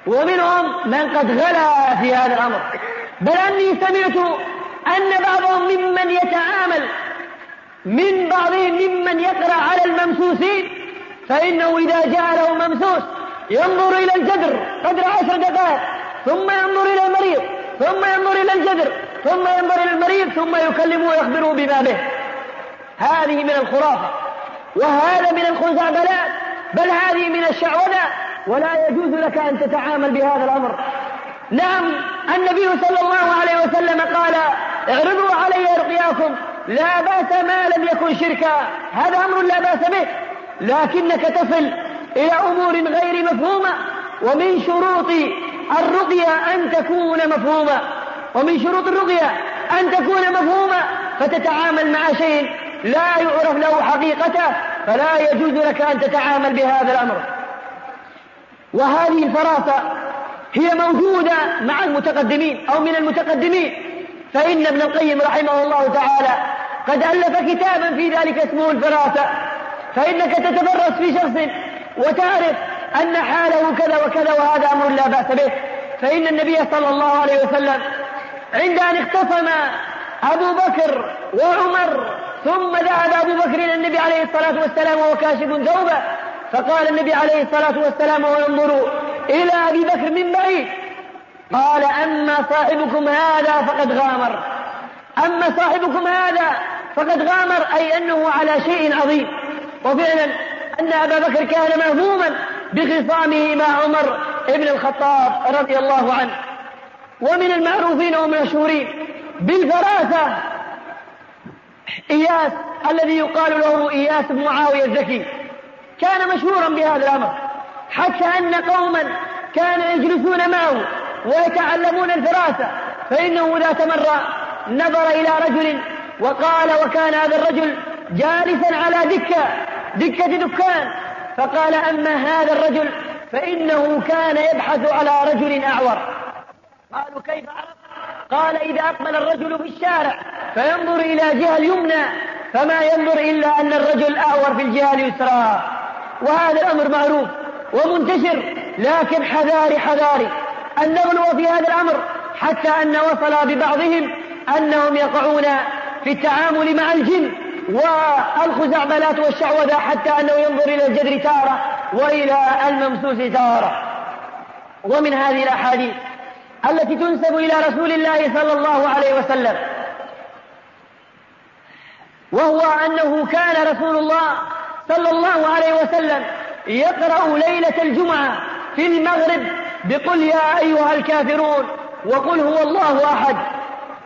ومنهم من قد غلا في هذا الأمر. بل أني سمعت أن بعضهم ممن يتعامل من بعضهم ممن يقرأ على الممسوسين، فإنه إذا جاء له ممسوس ينظر إلى الجدر قدر 10 دقائق، ثم ينظر إلى المريض، ثم ينظر إلى الجدر، ثم ينظر إلى المريض، ثم يكلمه ويخبره بما به. هذه من الخرافة، وهذا من الخزعبلات، بل هذه من الشعوذة، ولا يجوز لك أن تتعامل بهذا الأمر. نعم النبي صلى الله عليه وسلم قال اعرضوا علي رقياكم لا بأس ما لم يكن شركا، هذا أمر لا بأس به، لكنك تصل إلى أمور غير مفهومة. ومن شروط الرقية أن تكون مفهومة، ومن شروط الرقية أن تكون مفهومة، فتتعامل مع شيء لا يعرف له حقيقته، فلا يجوز لك أن تتعامل بهذا الأمر. وهذه الفراسة هي موجودة مع المتقدمين أو من المتقدمين، فإن ابن القيم رحمه الله تعالى قد ألف كتابا في ذلك اسمه الفراسة. فإنك تتفرس في شخص وتعرف أن حاله كذا وكذا، وهذا أمر لا بأس به. فإن النبي صلى الله عليه وسلم عند أن اختصم أبو بكر وعمر، ثم ذهب أبو بكر إلى النبي عليه الصلاة والسلام وهو كاشف ثوبه، فقال النبي عليه الصلاة والسلام وينظر إلى أبي بكر من بعيد، قال أما صاحبكم هذا فقد غامر، أما صاحبكم هذا فقد غامر، أي أنه على شيء عظيم. وفعلا أن أبا بكر كان مهموما بخصامه مع عمر ابن الخطاب رضي الله عنه. ومن المعروفين والمشهورين بالفراسة إياس الذي يقال له إياس بن معاوية الزكي، كان مشهورا بهذا الأمر، حتى أن قوما كانوا يجلسون معه ويتعلمون الفراسة، فإنه ذات مرة نظر إلى رجل وقال، وكان هذا الرجل جالسا على دكة دكان، فقال أما هذا الرجل فإنه كان يبحث على رجل أعور. قالوا كيف عرف؟ قال إذا أقبل الرجل في الشارع فينظر إلى جهة اليمنى فما ينظر إلا أن الرجل أعور في الجهة اليسرى. وهذا الأمر معروف ومنتشر، لكن حذاري أن نغلو في هذا الأمر، حتى أن وصل ببعضهم أنهم يقعون في التعامل مع الجن والخزعبلات والشعوذة، حتى أنه ينظر إلى الجدر تارة وإلى الممسوس تارة. ومن هذه الأحاديث التي تنسب إلى رسول الله صلى الله عليه وسلم، وهو أنه كان رسول الله صلى الله عليه وسلم يقرأ ليلة الجمعة في المغرب بقل يا أيها الكافرون وقل هو الله أحد،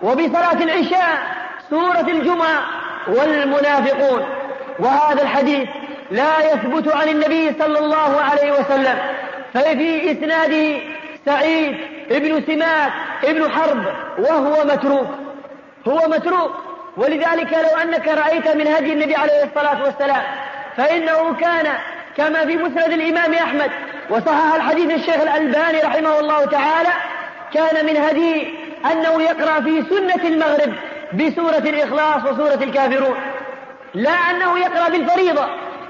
وبصلاة العشاء سورة الجمعة والمنافقون. وهذا الحديث لا يثبت عن النبي صلى الله عليه وسلم، ففي إسناده سعيد ابن سماك ابن حرب وهو متروك، هو متروك. ولذلك لو أنك رأيت من هدي النبي عليه الصلاة والسلام فإنه كان كما في مسند الإمام أحمد، وصحح الحديث الشيخ الألباني رحمه الله تعالى، كان من هدي أنه يقرأ في سنة المغرب بسورة الإخلاص وسورة الكافرون، لا أنه يقرأ بالفريضة،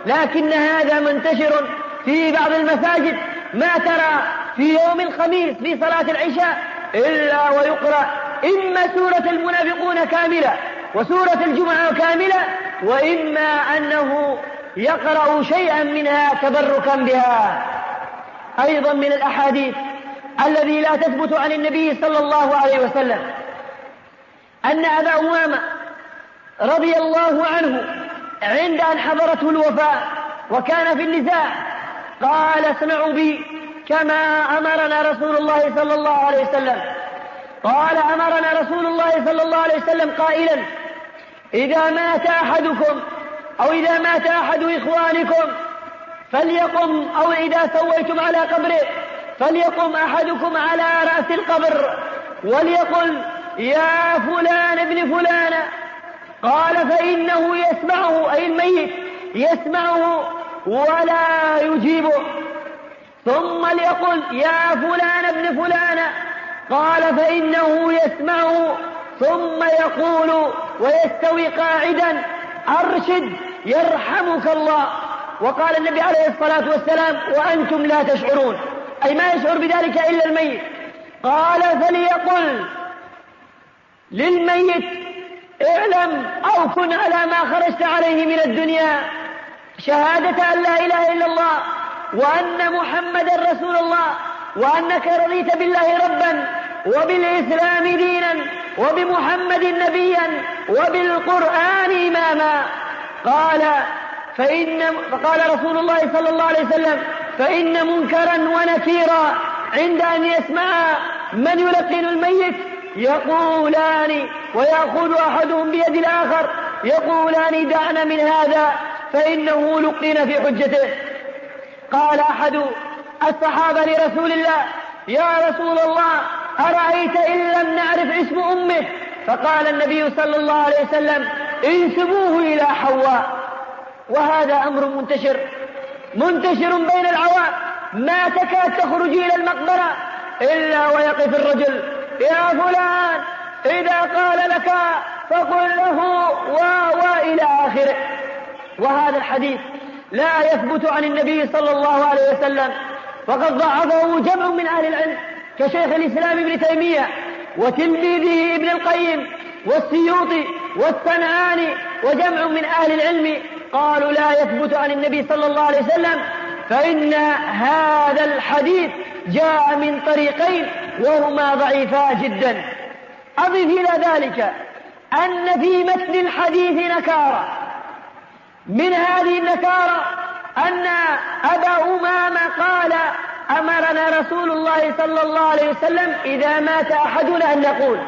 لكن هذا منتشر في بعض المساجد، ما ترى في يوم الخميس في صلاة العشاء إلا ويقرأ إما سورة المنافقون كاملة وسورة الجمعة كاملة، وإما أنه يقرأ شيئا منها تبركا بها. أيضا من الأحاديث الذي لا تثبت عن النبي صلى الله عليه وسلم أن أبا أمامة رضي الله عنه عند أن حضرته الوفاة وكان في النزاع قال اسمعوا بي كما أمرنا رسول الله صلى الله عليه وسلم. قال أمرنا رسول الله صلى الله عليه وسلم قائلا إذا مات أحدكم أو إذا مات أحد إخوانكم فليقم، أو إذا سويتم على قبره فليقم أحدكم على رأس القبر وليقل يا فلان ابن فلان، قال فإنه يسمعه، أي الميت يسمعه ولا يجيبه، ثم ليقل يا فلان ابن فلان، قال فإنه يسمعه ثم يقول ويستوي قاعدا أرشد يرحمك الله. وقال النبي عليه الصلاة والسلام وأنتم لا تشعرون، أي ما يشعر بذلك إلا الميت. قال فليقل للميت اعلم أو كن على ما خرجت عليه من الدنيا شهادة أن لا إله إلا الله وأن محمدا رسول الله وأنك رضيت بالله ربا وبالإسلام دينا وبمحمد نبيا وبالقرآن إماما. فقال رسول الله صلى الله عليه وسلم فإن منكرا ونكيرا عند أن يسمع من يلقن الميت يقولان، ويأخذ أحدهم بيد الآخر يقولان دعنا من هذا فإنه لقن في حجته. قال أحد الصحابة لرسول الله يا رسول الله أرأيت إن لم نعرف اسم أمه؟ فقال النبي صلى الله عليه وسلم انسبوه إلى حواء. وهذا أمر منتشر بين العوام، ما تكاد تخرج إلى المقبرة إلا ويقف الرجل يا فلان إذا قال لك فقل له وإلى آخره. وهذا الحديث لا يثبت عن النبي صلى الله عليه وسلم، وقد ضعفه جمع من أهل العلم كشيخ الإسلام ابن تيمية وتلميذه ابن القيم والسيوطي والصنعاني وجمع من أهل العلم قالوا لا يثبت عن النبي صلى الله عليه وسلم، فإن هذا الحديث جاء من طريقين وهما ضعيفا جدا. أضف إلى ذلك أن في متن الحديث نكارة، من هذه النكارة أن أبا أمامة قال أمرنا رسول الله صلى الله عليه وسلم إذا مات أحدنا أن نقول.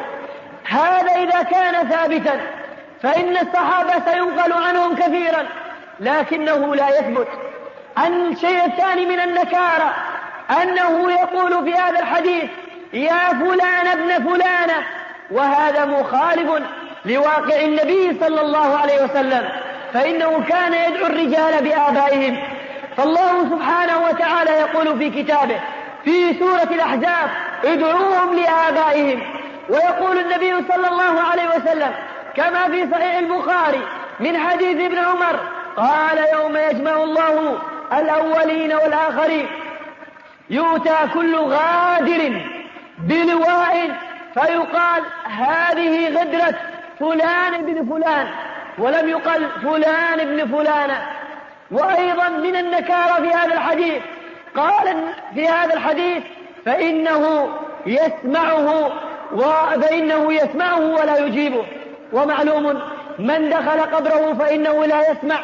هذا إذا كان ثابتا فإن الصحابة سينقل عنهم كثيرا، لكنه لا يثبت. الشيء الثاني من النكارة أنه يقول في هذا الحديث يا فلان ابن فلانة، وهذا مخالف لواقع النبي صلى الله عليه وسلم، فإنه كان يدعو الرجال بآبائهم. فالله سبحانه وتعالى يقول في كتابه في سورة الأحزاب ادعوهم لآبائهم، ويقول النبي صلى الله عليه وسلم كما في صحيح البخاري من حديث ابن عمر قال يوم يجمع الله الأولين والآخرين يؤتى كل غادر بلواء فيقال هذه غدرة فلان بن فلان، ولم يقل فلان ابن فلانة. وأيضا من النكارة في هذا الحديث قال في هذا الحديث فإنه يسمعه ولا يجيبه. ومعلوم من دخل قبره فإنه لا يسمع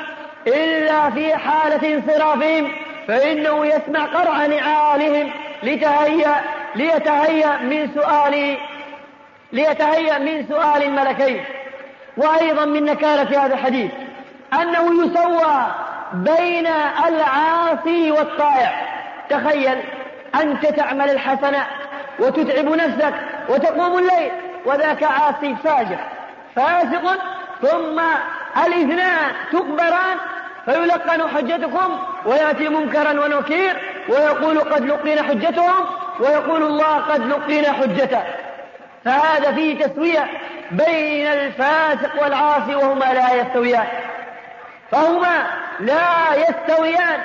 إلا في حالة انصرافهم، فإنه يسمع قرع نعالهم ليتهيأ من سؤال الملكين. وأيضا من نكارة هذا الحديث أنه يسوى بين العاصي والطائع. تخيل أنت تعمل الحسنة وتتعب نفسك وتقوم الليل، وذاك عاصي فاجر فاسق، ثم الاثنان تقبران فيلقن حجتكم ويأتي منكرا ونكير ويقول قد لقينا حجتهم، ويقول الله قد لقينا حجته. فهذا فيه تسوية بين الفاسق والعاصي وهما لا يستويان.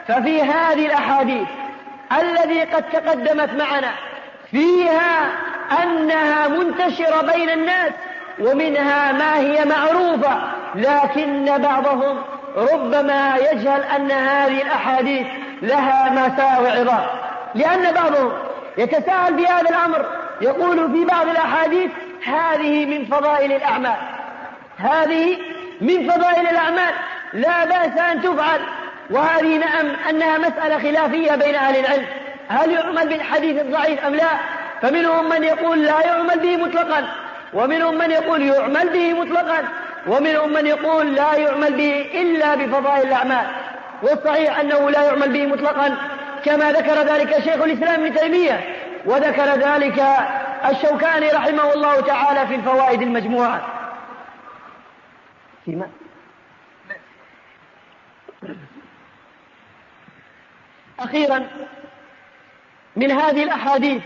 ففي هذه الأحاديث الذي قد تقدمت معنا فيها أنها منتشرة بين الناس، ومنها ما هي معروفة، لكن بعضهم ربما يجهل أن هذه الأحاديث لها مساوئ عظام، لأن بعضهم يتساهل بهذا الأمر، يقول في بعض الأحاديث هذه من فضائل الأعمال لا بأس أن تفعل. وهذه نعم أنها مسألة خلافية بين أهل العلم، هل يعمل بالحديث الضعيف أم لا؟ فمنهم من يقول لا يعمل به مطلقا، ومنهم من يقول يعمل به مطلقا، ومنهم من يقول لا يعمل به إلا بفضائل الأعمال. والصحيح أنه لا يعمل به مطلقا، كما ذكر ذلك شيخ الإسلام ابن تيمية، وذكر ذلك الشوكاني رحمه الله تعالى في الفوائد المجموعة. أخيرا من هذه الأحاديث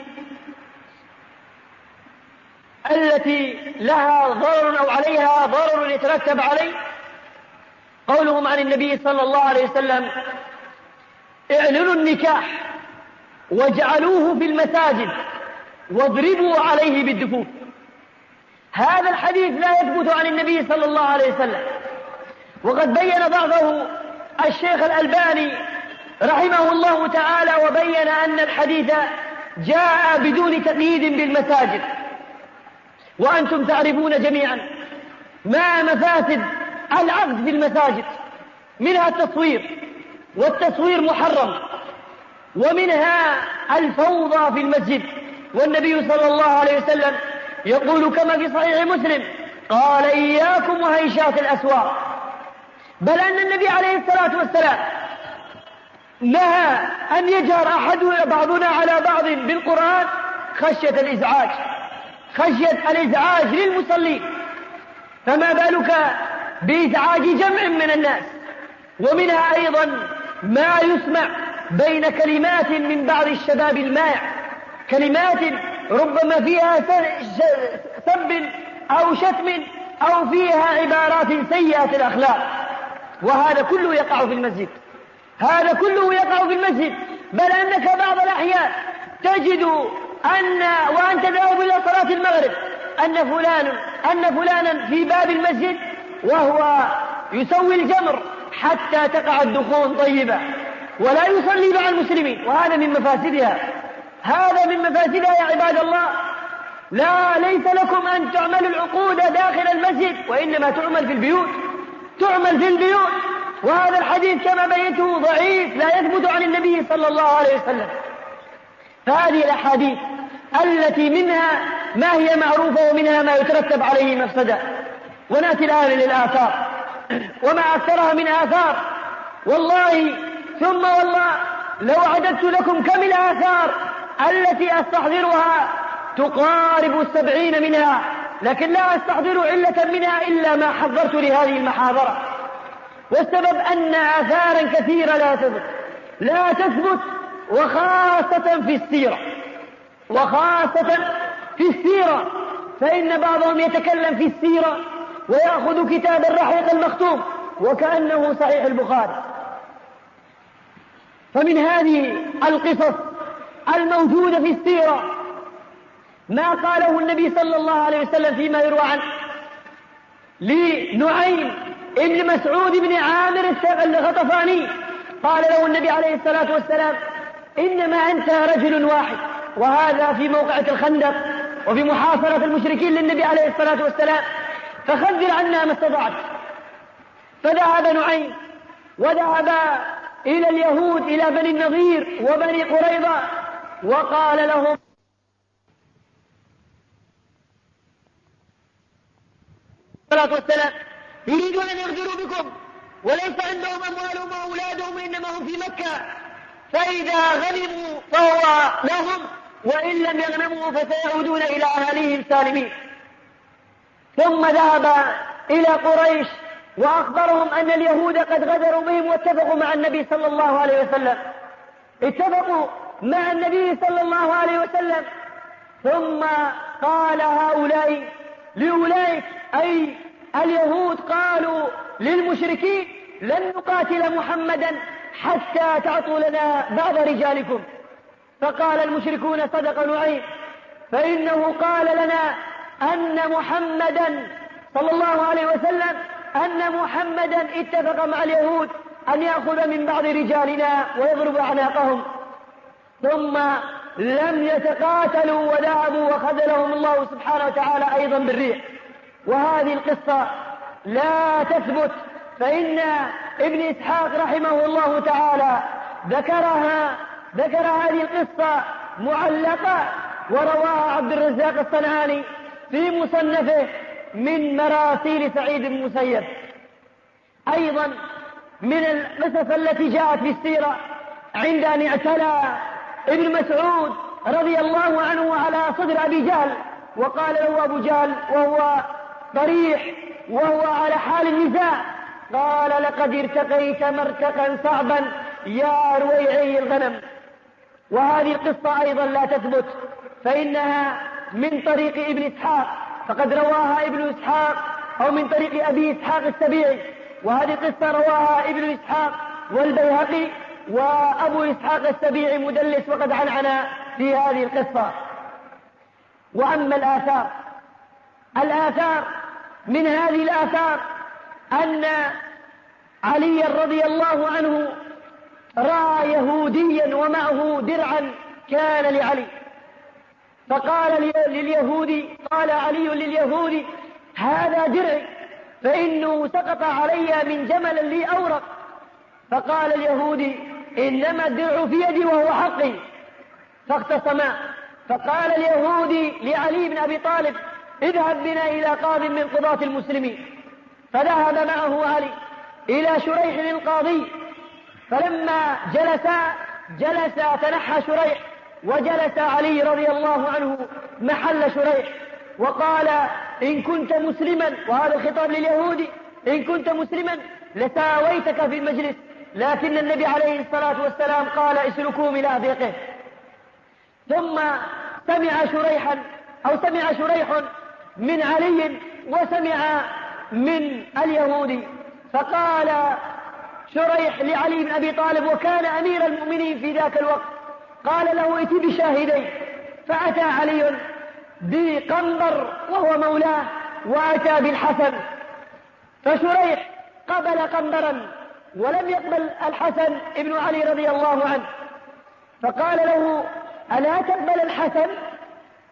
التي لها ضرر أو عليها ضرر يترتب عليه قولهم عن النبي صلى الله عليه وسلم اعلنوا النكاح واجعلوه في المساجد واضربوا عليه بالدفوف. هذا الحديث لا يثبت عن النبي صلى الله عليه وسلم، وقد بين بعضه الشيخ الألباني رحمه الله تعالى، وبين أن الحديث جاء بدون تقييد بالمساجد. وأنتم تعرفون جميعا ما مفاسد العقد في المساجد، منها التصوير، والتصوير محرم، ومنها الفوضى في المسجد. والنبي صلى الله عليه وسلم يقول كما في صحيح مسلم قال إياكم وهيشات الأسواق. بل أن النبي عليه الصلاة والسلام نهى أن يجهر بعضنا على بعض بالقرآن خشية الإزعاج للمصلين، فما بالك بإزعاج جمع من الناس. ومنها أيضا ما يسمع بين كلمات من بعض الشباب المائع، كلمات ربما فيها سب أو شتم أو فيها عبارات سيئة الأخلاق، وهذا كله يقع في المسجد، بل أنك بعض الأحيان تجد وأنت ذاهب إلى صلاة المغرب أن فلانا في باب المسجد وهو يسوي الجمر حتى تقع الدخون طيبة ولا يصلي مع المسلمين. وهذا من مفاسدها، يا عباد الله. ليس لكم أن تعملوا العقود داخل المسجد، وإنما تعمل في البيوت. وهذا الحديث كما بينته ضعيف، لا يثبت عن النبي صلى الله عليه وسلم. فهذه الأحاديث التي منها ما هي معروفة ومنها ما يترتب عليه مفسدة. ونأتي الآن للآثار، وما أكثرها من آثار. والله ثم والله لو عددت لكم كم الآثار التي أستحضرها تقارب 70 منها، لكن لا أستحضر علة منها إلا ما حضرت لهذه المحاضرة. والسبب أن آثارا كثيرة لا تثبت وخاصة في السيرة، فإن بعضهم يتكلم في السيرة ويأخذ كتاب الرحيق المختوم وكأنه صحيح البخاري. فمن هذه القصص الموجودة في السيرة ما قاله النبي صلى الله عليه وسلم فيما يروى عنه لنعيم ابن مسعود بن عامر الغطفاني، قال له النبي عليه الصلاة والسلام: إنما أنت رجل واحد. وهذا في موقعة الخندق وفي محاصرة المشركين للنبي عليه الصلاة والسلام، فخذل عنا ما استطعت. فذهب نعيم وذهب إلى اليهود، إلى بني النضير وبني قريظة، وقال لهم: الصلاة والسلام يريدون أن يغدروا بكم، وليس عندهم أموالهم وأولادهم، إنما هم في مكة، فإذا غنموا فهو لهم، وإن لم يغنموا فسيعودون إلى أهاليهم سالمين. ثم ذهب إلى قريش وأخبرهم أن اليهود قد غدروا بهم واتفقوا مع النبي صلى الله عليه وسلم، اتفقوا مع النبي صلى الله عليه وسلم. ثم قال هؤلاء لأولئك، أي اليهود، قالوا للمشركين: لن نقاتل محمدا حتى تعطوا لنا بعض رجالكم. فقال المشركون: صدق نعيم، فإنه قال لنا أن محمدا صلى الله عليه وسلم أن محمدا اتفق مع اليهود أن يأخذ من بعض رجالنا ويضرب أعناقهم. ثم لم يتقاتلوا وذهبوا وخذلهم الله سبحانه وتعالى أيضا بالريح. وهذه القصة لا تثبت، فإن ابن إسحاق رحمه الله تعالى ذكر هذه القصة معلقة، ورواها عبد الرزاق الصنعاني في مصنفه من مراسيل سعيد بن المسيب. أيضا من القصص التي جاءت في السيرة عند أن اعتلى ابن مسعود رضي الله عنه على صدر أبي جهل، وقال له أبو جهل وهو ضريح وهو على حال النزاع، قال: لقد ارتقيت مرتقا صعبا يا رويعي الغنم. وهذه القصة أيضا لا تثبت، فإنها من طريق ابن إسحاق، فقد رواها ابن إسحاق أو من طريق أبي إسحاق السبيعي، وهذه القصة رواها ابن إسحاق والبيهقي، وأبو إسحاق السبيعي مدلس وقد عنعن في هذه القصة. وأما الآثار من هذه الآثار أن علي رضي الله عنه رأى يهوديا ومعه درعا كان لعلي، فقال لليهودي، قال علي لليهودي: هذا درعي، فإنه سقط علي من جمل لي أورق. فقال اليهودي: إنما الدرع في يدي وهو حقي. فاختصما، فقال اليهودي لعلي بن أبي طالب: اذهب بنا إلى قاض من قضاة المسلمين. فذهب معه علي إلى شريح القاضي، فلما جلس تنحى شريح، وجلس علي رضي الله عنه محل شريح، وقال: إن كنت مسلما، وهذا الخطاب لليهودي، إن كنت مسلما لساويتك في المجلس، لكن النبي عليه الصلاة والسلام قال: اسلكوه من أضيقه. ثم سمع شريح من علي وسمع من اليهودي، فقال شريح لعلي بن أبي طالب، وكان أمير المؤمنين في ذاك الوقت، قال له: ائت بشاهدين. فأتى علي بقنبر وهو مولاه، وأتى بالحسن، فشريح قبل قنبرا ولم يقبل الحسن ابن علي رضي الله عنه، فقال له: ألا تقبل الحسن؟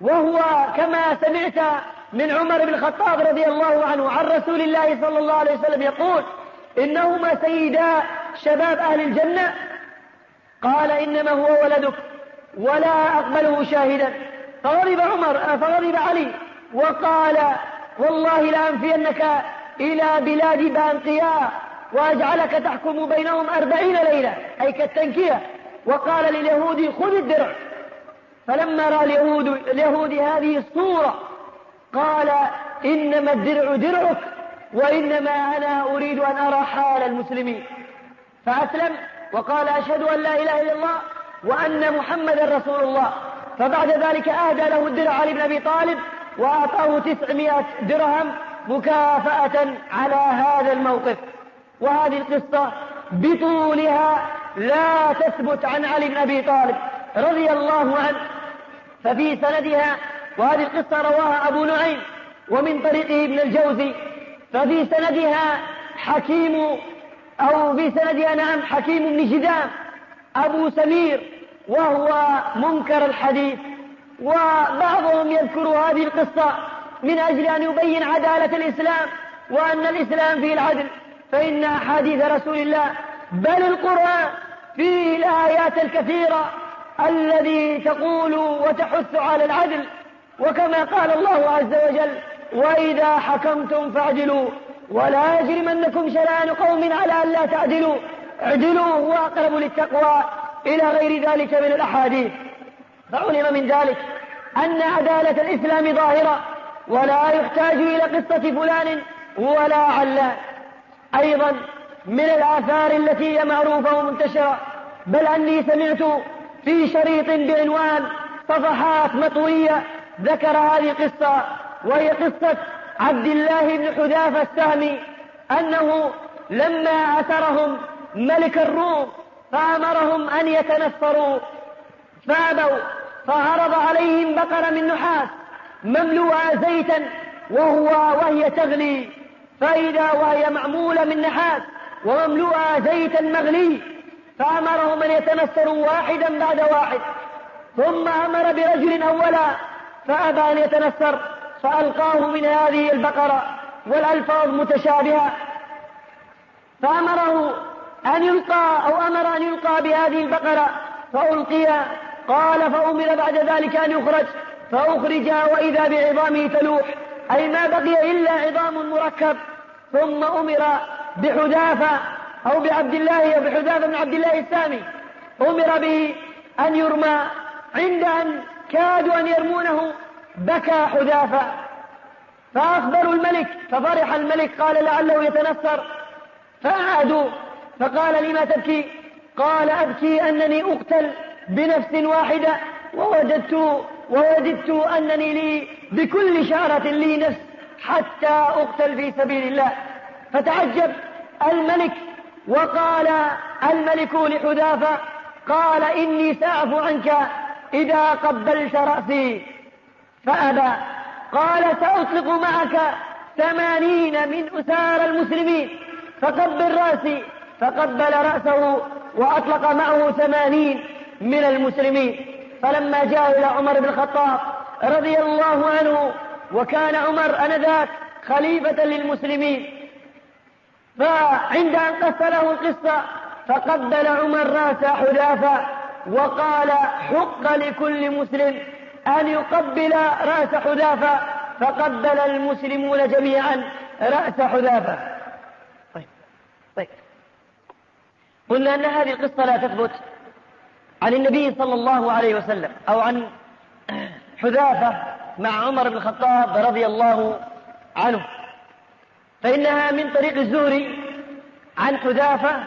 وهو كما سمعت من عمر بن الخطاب رضي الله عنه عن رسول الله صلى الله عليه وسلم يقول: إنهما سيدا شباب أهل الجنة. قال: إنما هو ولدك ولا أقبله شاهدا. فغضب علي وقال: والله لأنفينك إلى بلاد بانقياء وأجعلك تحكم بينهم 40 ليلة، أي كالتنكية. وقال لليهودي: خذ الدرع. فلما رأى اليهود هذه الصورة قال: إنما الدرع درعك، وإنما أنا أريد أن أرى حال المسلمين. فأسلم وقال: أشهد أن لا إله إلا الله وأن محمدا رسول الله. فبعد ذلك أهدى له الدرع علي بن أبي طالب، وأعطاه 900 درهم مكافأة على هذا الموقف. وهذه القصة بطولها لا تثبت عن علي بن أبي طالب رضي الله عنه، ففي سندها، وهذه القصة رواها أبو نعيم ومن طريقه ابن الجوزي، ففي سندها حكيم بن جدام أبو سمير وهو منكر الحديث. وبعضهم يذكر هذه القصة من أجل أن يبين عدالة الإسلام وأن الإسلام فيه العدل، فإن أحاديث رسول الله بل القرآن فيه الآيات الكثيرة الذي تقول وتحث على العدل، وكما قال الله عز وجل: وإذا حكمتم فاعدلوا ولا يجرمنكم شنآن قوم على ألا تعدلوا اعدلوا هو أقرب للتقوى إلى غير ذلك من الأحاديث. فعلم من ذلك أن عدالة الإسلام ظاهرة ولا يحتاج إلى قصة فلان ولا علان. أيضا من الآثار التي هي معروفة ومنتشرة، بل أني سمعت في شريط بعنوان صفحات مطوية ذكر هذه القصة، وهي قصة عبد الله بن حذافة السهمي، أنه لما أسرهم ملك الروم فأمرهم أن يتنفروا فأبوا، فعرض عليهم بقرة من نحاس مملوءة زيتا وهي تغلي، فإذا وهي معمولة من نحاس ومملوءة زيتا مغلي، فأمرهم أن يتنفروا واحدا بعد واحد، ثم أمر برجل أولا فأبى أن يتنفر فألقاه من هذه البقرة والألفاظ متشابهة، فأمره أن يلقى بهذه البقرة فألقي. قال: فأمر بعد ذلك أن يخرج، فأخرج وإذا بعظامه تلوح، أي ما بقي إلا عظام مركب. ثم أمر بحذافة أو بعبد الله أو بحذافة بن عبد الله السامي، أمر به أن يرمى. عند أن كادوا أن يرمونه بكى حذافة، فأخبروا الملك، ففرح الملك، قال: لعله يتنفر. فأعادوا، فقال: لما تبكي؟ قال: أبكي أنني أقتل بنفس واحدة، ووددت أنني لي بكل شعرة لي نفس حتى أقتل في سبيل الله. فتعجب الملك، وقال الملك لحذافة: قال: إني سأعفو عنك إذا قبلت رأسي. فأبى. قال: سأطلق معك 80 من أسار المسلمين، فقبل رأسي. فقبل رأسه وأطلق معه 80 من المسلمين. فلما جاء إلى عمر بن الخطاب رضي الله عنه، وكان عمر آنذاك خليفة للمسلمين، فعند أن قص له القصة فقبل عمر رأس حذافة وقال: حق لكل مسلم أن يقبل رأس حذافة. فقبل المسلمون جميعا رأس حذافة. طيب. قلنا أن هذه القصة لا تثبت عن النبي صلى الله عليه وسلم أو عن حذافة مع عمر بن الخطاب رضي الله عنه، فإنها من طريق الزهري عن حذافة،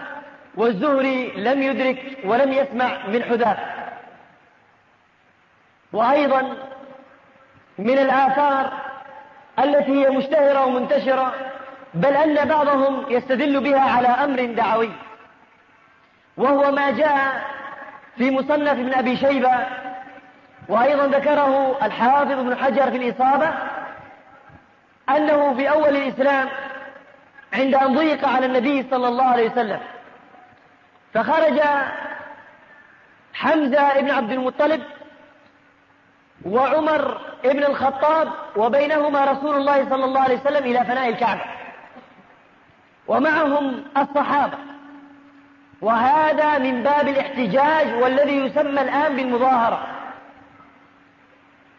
والزهري لم يدرك ولم يسمع من حذافة. وأيضا من الآثار التي هي مشتهرة ومنتشرة، بل أن بعضهم يستدل بها على أمر دعوي، وهو ما جاء في مصنف ابن أبي شيبة، وأيضا ذكره الحافظ ابن حجر في الإصابة، أنه في أول الإسلام عند أن ضيق على النبي صلى الله عليه وسلم، فخرج حمزة بن عبد المطلب وعمر بن الخطاب، وبينهما رسول الله صلى الله عليه وسلم إلى فناء الكعبة، ومعهم الصحابة، وهذا من باب الاحتجاج والذي يسمى الآن بالمظاهرة.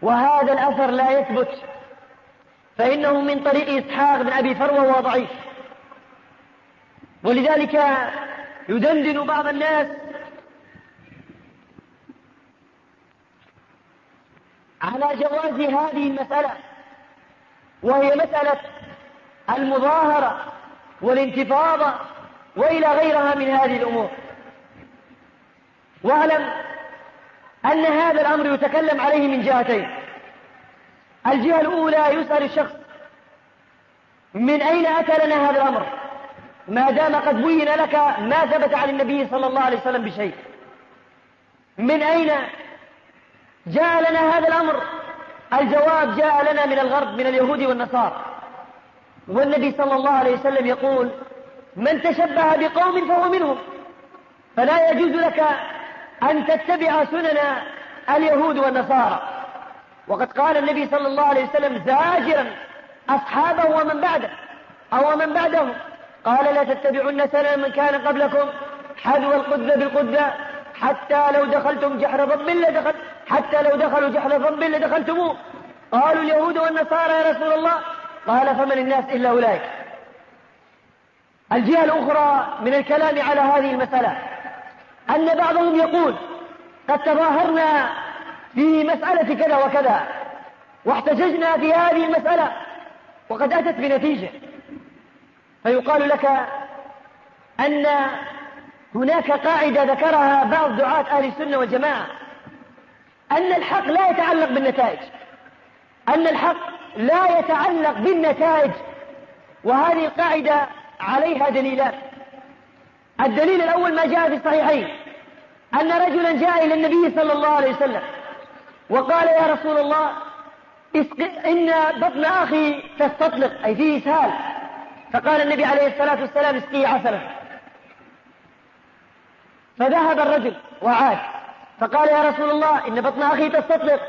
وهذا الأثر لا يثبت، فإنه من طريق إسحاق بن أبي فروة وهو ضعيف، ولذلك يدندن بعض الناس على جواز هذه المسألة، وهي مسألة المظاهرة والانتفاضة وإلى غيرها من هذه الأمور. واعلم أن هذا الأمر يتكلم عليه من جهتين. الجهة الأولى، يسأل الشخص: من أين أتى لنا هذا الأمر؟ ما دام قد بين لك ما ثبت عن النبي صلى الله عليه وسلم بشيء، من أين جاء لنا هذا الأمر؟ الجواب: جاء لنا من الغرب، من اليهود والنصارى. والنبي صلى الله عليه وسلم يقول: من تشبه بقوم فهو منهم. فلا يجوز لك أن تتبع سنن اليهود والنصارى. وقد قال النبي صلى الله عليه وسلم زاجرا أصحابه ومن بعده أو من بعده، قال: لا تتبعن سنن من كان قبلكم حذو القذة بالقذة حتى لو دخلتم جحر ضب لدخلتموه. قالوا: اليهود والنصارى يا رسول الله. قال: فمن الناس إلا أولئك. الجهة الأخرى من الكلام على هذه المسألة أن بعضهم يقول: قد تظاهرنا في مسألة كذا وكذا واحتججنا في هذه المسألة وقد أتت بنتيجة. فيقال لك أن هناك قاعدة ذكرها بعض دعاة أهل السنة والجماعة، أن الحق لا يتعلق بالنتائج، وهذه القاعدة عليها دليلان. الدليل الأول ما جاء في الصحيحين أن رجلا جاء إلى النبي صلى الله عليه وسلم وقال: يا رسول الله، إن بطن أخي تستطلق، أي فيه إسهال. فقال النبي عليه الصلاة والسلام: اسقيه عسلا. فذهب الرجل وعاد فقال: يا رسول الله، إن بطن أخي تستطلق.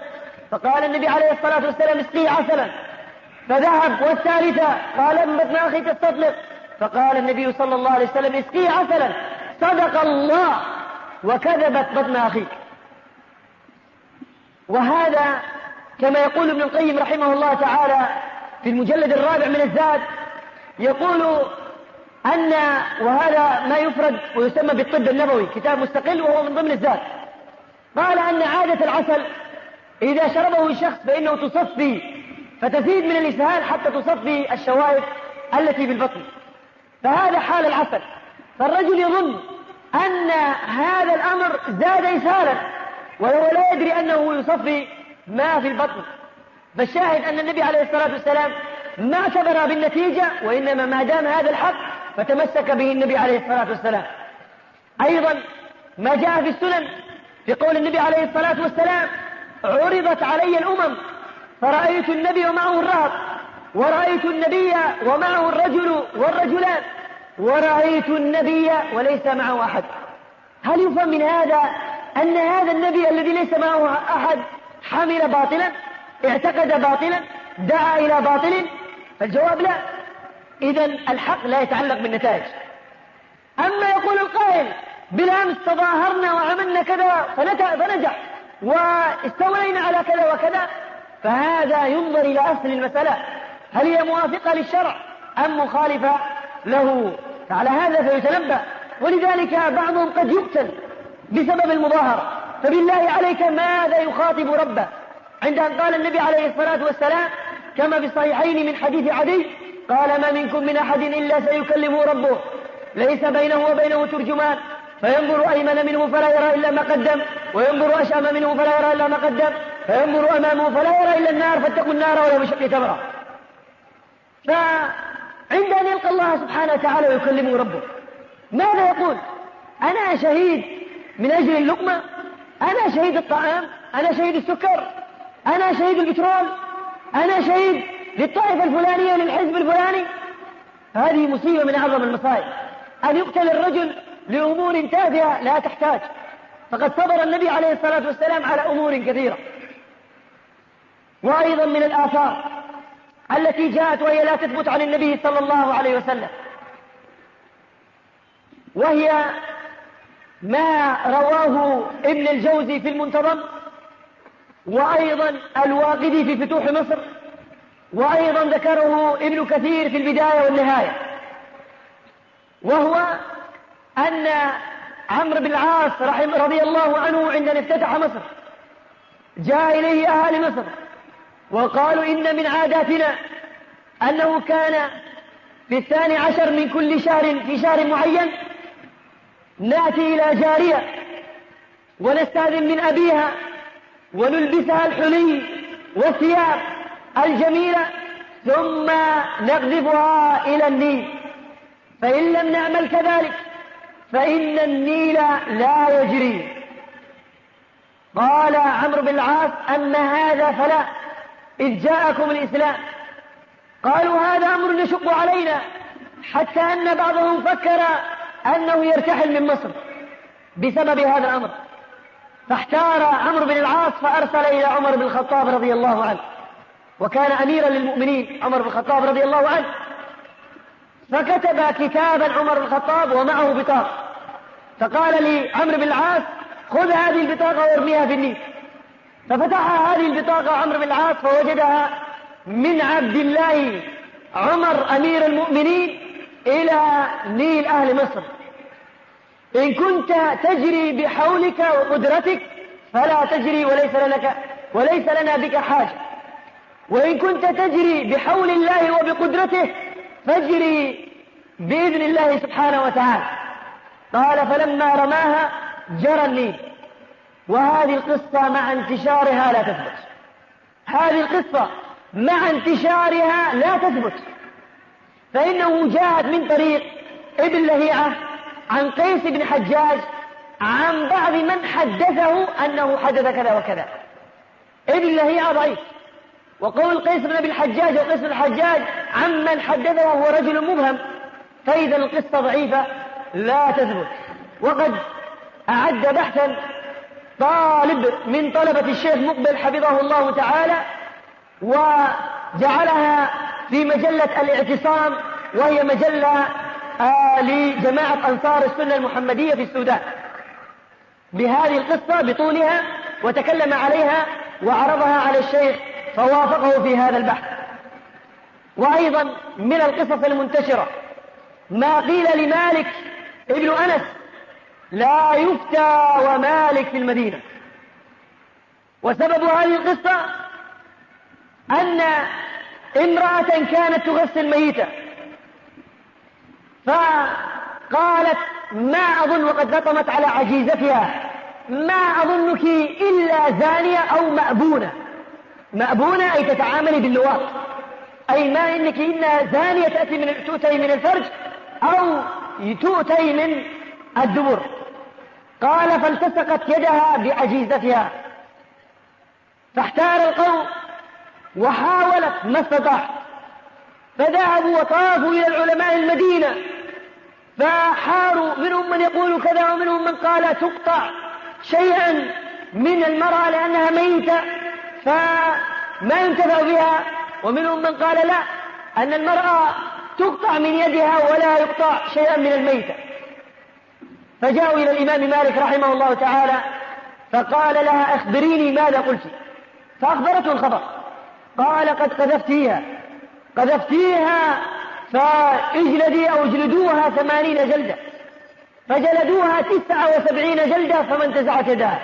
فقال النبي عليه الصلاة والسلام: اسقيه عسلا. فذهب والثالثة قال: إن بطن أخي تستطلق. فقال النبي صلى الله عليه وسلم: اسقيه عسلا. صدق الله وكذبت بطن أخيك. وهذا كما يقول ابن القيم رحمه الله تعالى في المجلد الرابع من الزاد، يقول وهذا ما يفرد ويسمى بالطب النبوي، كتاب مستقل وهو من ضمن الزاد. قال أن عادة العسل إذا شربه الشخص فإنه تصفي، فتزيد من الإسهال حتى تصفي الشوائب التي بالبطن. فهذا حال العسل. فالرجل يظن أن هذا الأمر زاد إسهالا وهو لا يدري أنه يصفي ما في البطن. فالشاهد أن النبي عليه الصلاة والسلام ما اعتبر بالنتيجة، وإنما ما دام هذا الحق فتمسك به النبي عليه الصلاة والسلام. أيضا ما جاء في السنن في قول النبي عليه الصلاة والسلام: عرضت علي الأمم فرأيت النبي ومعه الرهط، ورأيت النبي ومعه الرجل والرجلان، ورأيت النبي وليس معه أحد. هل يفهم من هذا أن هذا النبي الذي ليس معه أحد حمل باطلا، اعتقد باطلا، دعا إلى باطل؟ فالجواب لا. إذن الحق لا يتعلق بالنتائج. أما يقول القائل: بالأمس تظاهرنا وعملنا كذا فنجح واستولينا على كذا وكذا، فهذا ينظر إلى أصل المسألة، هل هي موافقة للشرع أم مخالفة له؟ فعلى هذا فيتنبه. ولذلك بعضهم قد يقتل بسبب المظاهرة. فبالله عليك ماذا يخاطب ربه عند أن قال النبي عليه الصلاة والسلام كما في الصحيحين من حديث عدي قال: ما منكم من أحد إلا سيكلمه ربه ليس بينه وبينه ترجمان، فينظر أيمن منه فلا يرى إلا ما قدم، وينظر أشأم منه فلا يرى إلا ما قدم، فينظر أمامه فلا يرى إلا النار، فاتقوا النار ولو بشق تمرة. فعند أن يلقى الله سبحانه وتعالى ويكلمه ربه ماذا يقول؟ أنا شهيد من أجل اللقمة، أنا شهيد الطعام، أنا شهيد السكر، أنا شهيد البترول، أنا شهيد للطائفة الفلانية للحزب الفلاني. هذه مصيبة من أعظم المصائب، أن يقتل الرجل لأمور تافهة لا تحتاج. فقد صبر النبي عليه الصلاة والسلام على أمور كثيرة. وأيضا من الآثار التي جاءت وهي لا تثبت عن النبي صلى الله عليه وسلم، وهي ما رواه ابن الجوزي في المنتظم، وأيضا الواقدي في فتوح مصر، وأيضا ذكره ابن كثير في البداية والنهاية، وهو أن عمرو بن العاص رضي الله عنه عندما افتتح مصر جاء إليه أهل مصر وقالوا: إن من عاداتنا أنه كان في 12 من كل شهر في شهر معين نأتي إلى جارية ونستأذن من أبيها ونلبسها الحلي والثياب الجميلة ثم نقذفها إلى النيل، فإن لم نعمل كذلك فإن النيل لا يجري. قال عمرو بن العاص: أما هذا فلا، إذ جاءكم الإسلام قالوا هذا أمر يشق علينا، حتى أن بعضهم فكر أنه يرتحل من مصر بسبب هذا الأمر، فاحتار عمرو بن العاص فأرسل إلى عمر بن الخطاب رضي الله عنه، وكان أميرا للمؤمنين عمر بن الخطاب رضي الله عنه، فكتب كتابا عمر بن الخطاب ومعه بطاقة، فقال لعمرو بن العاص خذ هذه البطاقة وارميها في النيل. ففتح هذه البطاقة عمرو بن العاص فوجدها من عبد الله عمر أمير المؤمنين إلى نيل أهل مصر: إن كنت تجري بحولك وقدرتك فلا تجري وليس لنا بك حاجة، وإن كنت تجري بحول الله وبقدرته فاجري بإذن الله سبحانه وتعالى. قال فلما رماها جرى النيل. وهذه القصة مع انتشارها لا تثبت، هذه القصة مع انتشارها لا تثبت، فإنه جاءت من طريق ابن لهيعة عن قيس بن حجاج عن بعض من حدثه أنه حدث كذا وكذا. ابن لهيعة ضعيف، وقول قيس بن أبي الحجاج وقيس بن الحجاج عمن حدثه وهو رجل مبهم، فإذا القصة ضعيفة لا تثبت. وقد أعد بحثا طالب من طلبة الشيخ مقبل حفظه الله تعالى وجعلها في مجلة الاعتصام، وهي مجلة لجماعة أنصار السنة المحمدية في السودان، بهذه القصة بطولها، وتكلم عليها وعرضها على الشيخ فوافقه في هذا البحث. وأيضا من القصص المنتشرة ما قيل لمالك ابن أنس: لا يفتى ومالك في المدينة. وسبب هذه القصة أن امرأة كانت تغسل ميتة، فقالت ما أظن، وقد لطمت على عجيزتها: ما أظنك إلا زانية أو مأبونة. مأبونة أي تتعاملي باللواط، أي ما إنك إلا زانية تؤتي من الفرج أو تؤتي من الدبر. قال فالتصقت يدها بعجيزتها، فاحتار القوم وحاولت ما استطاعت، فذهبوا وطافوا إلى العلماء المدينة فحاروا، منهم من يقول كذا ومنهم من قال تقطع شيئا من المرأة لأنها ميتة فما ينتفع بها، ومنهم من قال لا، أن المرأة تقطع من يدها ولا يقطع شيئا من الميتة. فجاءوا إلى الإمام مالك رحمه الله تعالى فقال لها أخبريني ماذا قلت. فأخبرته الخبر. قال قد قذفتيها فاجلدي أو اجلدوها 80 جلدة. فجلدوها 79 جلدة فما انتزعت يدها،